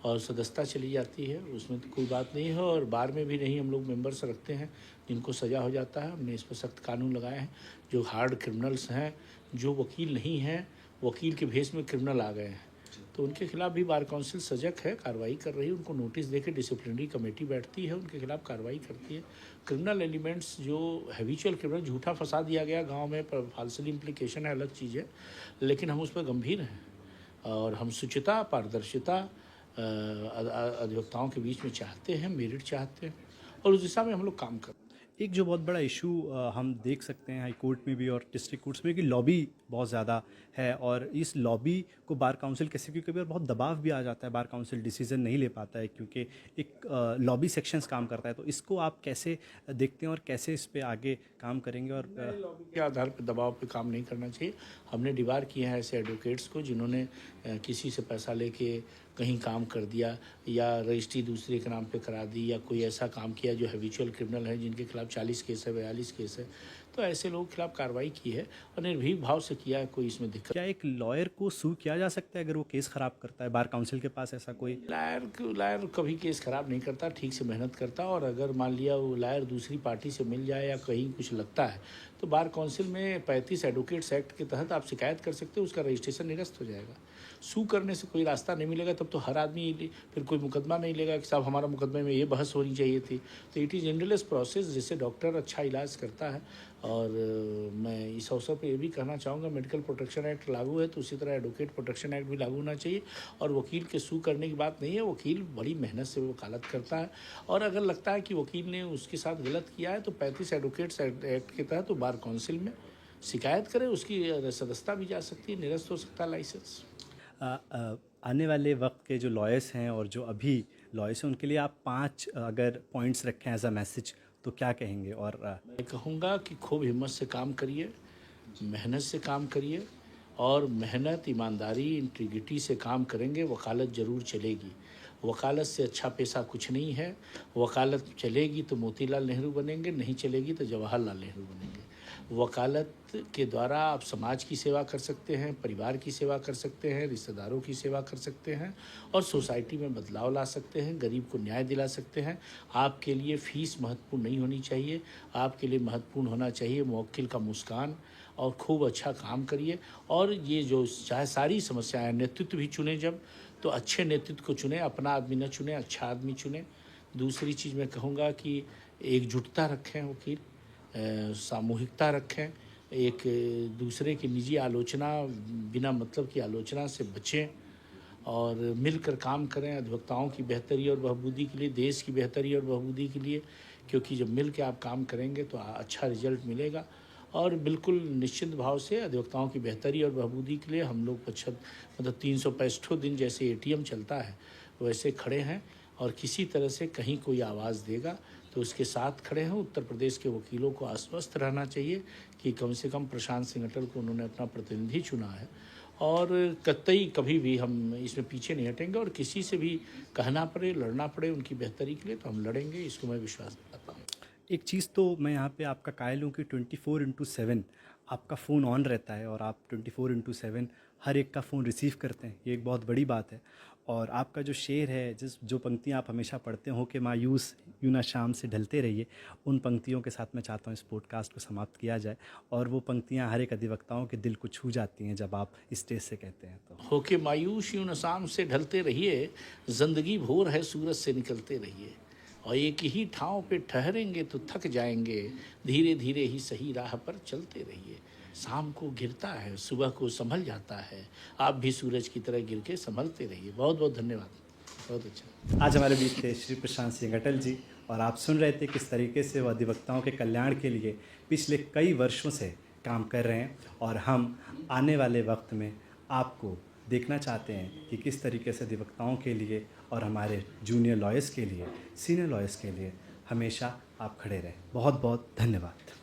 और सदस्यता चली जाती है, उसमें तो कोई बात नहीं है। और बार में भी नहीं हम लोग मेंबर्स रखते हैं जिनको सज़ा हो जाता है। हमने इस पर सख्त कानून लगाए हैं। जो हार्ड क्रिमिनल्स हैं, जो वकील नहीं हैं, वकील के भेष में क्रिमिनल आ गए हैं, तो उनके खिलाफ भी बार काउंसिल सजग है, कार्रवाई कर रही है। उनको नोटिस देकर डिसिप्लिनरी कमेटी बैठती है, उनके खिलाफ कार्रवाई करती है। क्रिमिनल एलिमेंट्स जो हैबिचुअल क्रिमिनल, झूठा फंसा दिया गया गांव में, पर फाल्सली इम्प्लीकेशन है, अलग चीज़ है, लेकिन हम उस पर गंभीर हैं और हम शुचिता, पारदर्शिता अधिवक्ताओं के बीच में चाहते हैं, मेरिट चाहते हैं और उस दिशा में हम लोग काम करते हैं। एक जो बहुत बड़ा इशू हम देख सकते हैं हाई कोर्ट में भी और डिस्ट्रिक्ट कोर्ट्स में कि लॉबी बहुत ज़्यादा है, और इस लॉबी को बार काउंसिल कैसे, क्योंकि कभी बहुत दबाव भी आ जाता है, बार काउंसिल डिसीजन नहीं ले पाता है क्योंकि एक लॉबी सेक्शंस काम करता है। तो इसको आप कैसे देखते हैं और कैसे इस पे आगे काम करेंगे? और लॉबी के आधार पर दबाव पे काम नहीं करना चाहिए। हमने डिबार किए हैं ऐसे एडवोकेट्स को जिन्होंने किसी से पैसा लेके कहीं काम कर दिया या रजिस्ट्री दूसरे के नाम पे करा दी या कोई ऐसा काम किया जो हैबिचुअल क्रिमिनल है, जिनके खिलाफ 40 केस है, 42 केस है, तो ऐसे लोगों के खिलाफ कार्रवाई की है और निर्भीक भाव से किया है। कोई इसमें दिक्कत? क्या एक लॉयर को सू किया जा सकता है अगर वो केस ख़राब करता है? बार काउंसिल के पास ऐसा कोई लायर कभी केस खराब नहीं करता, ठीक से मेहनत करता। और अगर मान लिया वो लायर दूसरी पार्टी से मिल जाए या कहीं कुछ लगता है तो बार काउंसिल में 35 एडवोकेट्स एक्ट के तहत आप शिकायत कर सकते हो, उसका रजिस्ट्रेशन निरस्त हो जाएगा। सू करने से कोई रास्ता नहीं मिलेगा तो तब तो हर आदमी फिर कोई मुकदमा नहीं लेगा कि साहब हमारा मुकदमे में ये बहस होनी चाहिए थी। तो इट इज़ एंडलेस प्रोसेस, जिससे डॉक्टर अच्छा इलाज करता है। और मैं इस अवसर पर ये भी कहना चाहूँगा, मेडिकल प्रोटेक्शन एक्ट लागू है तो उसी तरह एडवोकेट प्रोटेक्शन एक्ट भी लागू होना चाहिए। और वकील के सू करने की बात नहीं है, वकील बड़ी मेहनत से वकालत करता है, और अगर लगता है कि वकील ने उसके साथ गलत किया है तो 35 एडवोकेट्स एक्ट के तहत तो बार काउंसिल में शिकायत करे, उसकी सदस्यता भी जा सकती है, निरस्त हो सकता है लाइसेंस। आने वाले वक्त के जो लॉयर्स हैं और जो अभी लॉयर्स हैं, उनके लिए आप 5 अगर पॉइंट्स रखें एज अ मैसेज तो क्या कहेंगे? और मैं कहूँगा कि खूब हिम्मत से काम करिए, मेहनत से काम करिए, और मेहनत, ईमानदारी, इंटीग्रिटी से काम करेंगे, वकालत ज़रूर चलेगी। वकालत से अच्छा पेशा कुछ नहीं है। वकालत चलेगी तो मोतीलाल नेहरू बनेंगे, नहीं चलेगी तो जवाहरलाल नेहरू बनेंगे। वकालत के द्वारा आप समाज की सेवा कर सकते हैं, परिवार की सेवा कर सकते हैं, रिश्तेदारों की सेवा कर सकते हैं, और सोसाइटी में बदलाव ला सकते हैं, गरीब को न्याय दिला सकते हैं। आपके लिए फ़ीस महत्वपूर्ण नहीं होनी चाहिए, आपके लिए महत्वपूर्ण होना चाहिए मुवक्किल का मुस्कान। और खूब अच्छा काम करिए, और ये जो चाहे सारी समस्याएं, नेतृत्व भी चुने जब, तो अच्छे नेतृत्व को चुने, अपना आदमी न चुने, अच्छा आदमी चुने। दूसरी चीज़ मैं कहूँगा कि एकजुटता रखें वकील, सामूहिकता रखें, एक दूसरे की निजी आलोचना, बिना मतलब की आलोचना से बचें, और मिलकर काम करें अधिवक्ताओं की बेहतरी और बहबूदी के लिए, देश की बेहतरी और बहबूदी के लिए। क्योंकि जब मिल के आप काम करेंगे तो अच्छा रिजल्ट मिलेगा। और बिल्कुल निश्चित भाव से अधिवक्ताओं की बेहतरी और बहबूदी के लिए हम लोग 365 दिन जैसे एटीएम चलता है वैसे खड़े हैं, और किसी तरह से कहीं कोई आवाज़ देगा तो उसके साथ खड़े हैं। उत्तर प्रदेश के वकीलों को आश्वस्त रहना चाहिए कि कम से कम प्रशांत सिंह अटल को उन्होंने अपना प्रतिनिधि चुना है, और कतई कभी भी हम इसमें पीछे नहीं हटेंगे, और किसी से भी कहना पड़े, लड़ना पड़े उनकी बेहतरी के लिए तो हम लड़ेंगे, इसको मैं विश्वास दिलाता हूँ। एक चीज़ तो मैं यहाँ पे आपका कायल हूँ कि 24/7 आपका फ़ोन ऑन रहता है और आप 24/7 हर एक का फ़ोन रिसीव करते हैं, ये एक बहुत बड़ी बात है। और आपका जो शेर है, जो पंक्तियाँ आप हमेशा पढ़ते हो कि मायूस यूं ना शाम से ढलते रहिए, उन पंक्तियों के साथ मैं चाहता हूँ इस पॉडकास्ट को समाप्त किया जाए। और वो पंक्तियाँ हर एक अधिवक्ताओं के दिल को छू जाती हैं जब आप स्टेज से कहते हैं तो। होके मायूस यूं न शाम से ढलते रहिए, जिंदगी भोर है सूरज से निकलते रहिए, और एक ही ठाव पे ठहरेंगे तो थक जाएंगे, धीरे धीरे ही सही राह पर चलते रहिए। शाम को गिरता है, सुबह को संभल जाता है, आप भी सूरज की तरह गिर के संभलते रहिए। बहुत बहुत धन्यवाद, बहुत अच्छा। आज हमारे बीच थे श्री प्रशांत सिंह अटल जी, और आप सुन रहे थे किस तरीके से वो अधिवक्ताओं के कल्याण के लिए पिछले कई वर्षों से काम कर रहे हैं। और हम आने वाले वक्त में आपको देखना चाहते हैं कि किस तरीके से अधिवक्ताओं के लिए और हमारे जूनियर लॉयर्स के लिए, सीनियर लॉयर्स के लिए हमेशा आप खड़े रहें। बहुत बहुत धन्यवाद।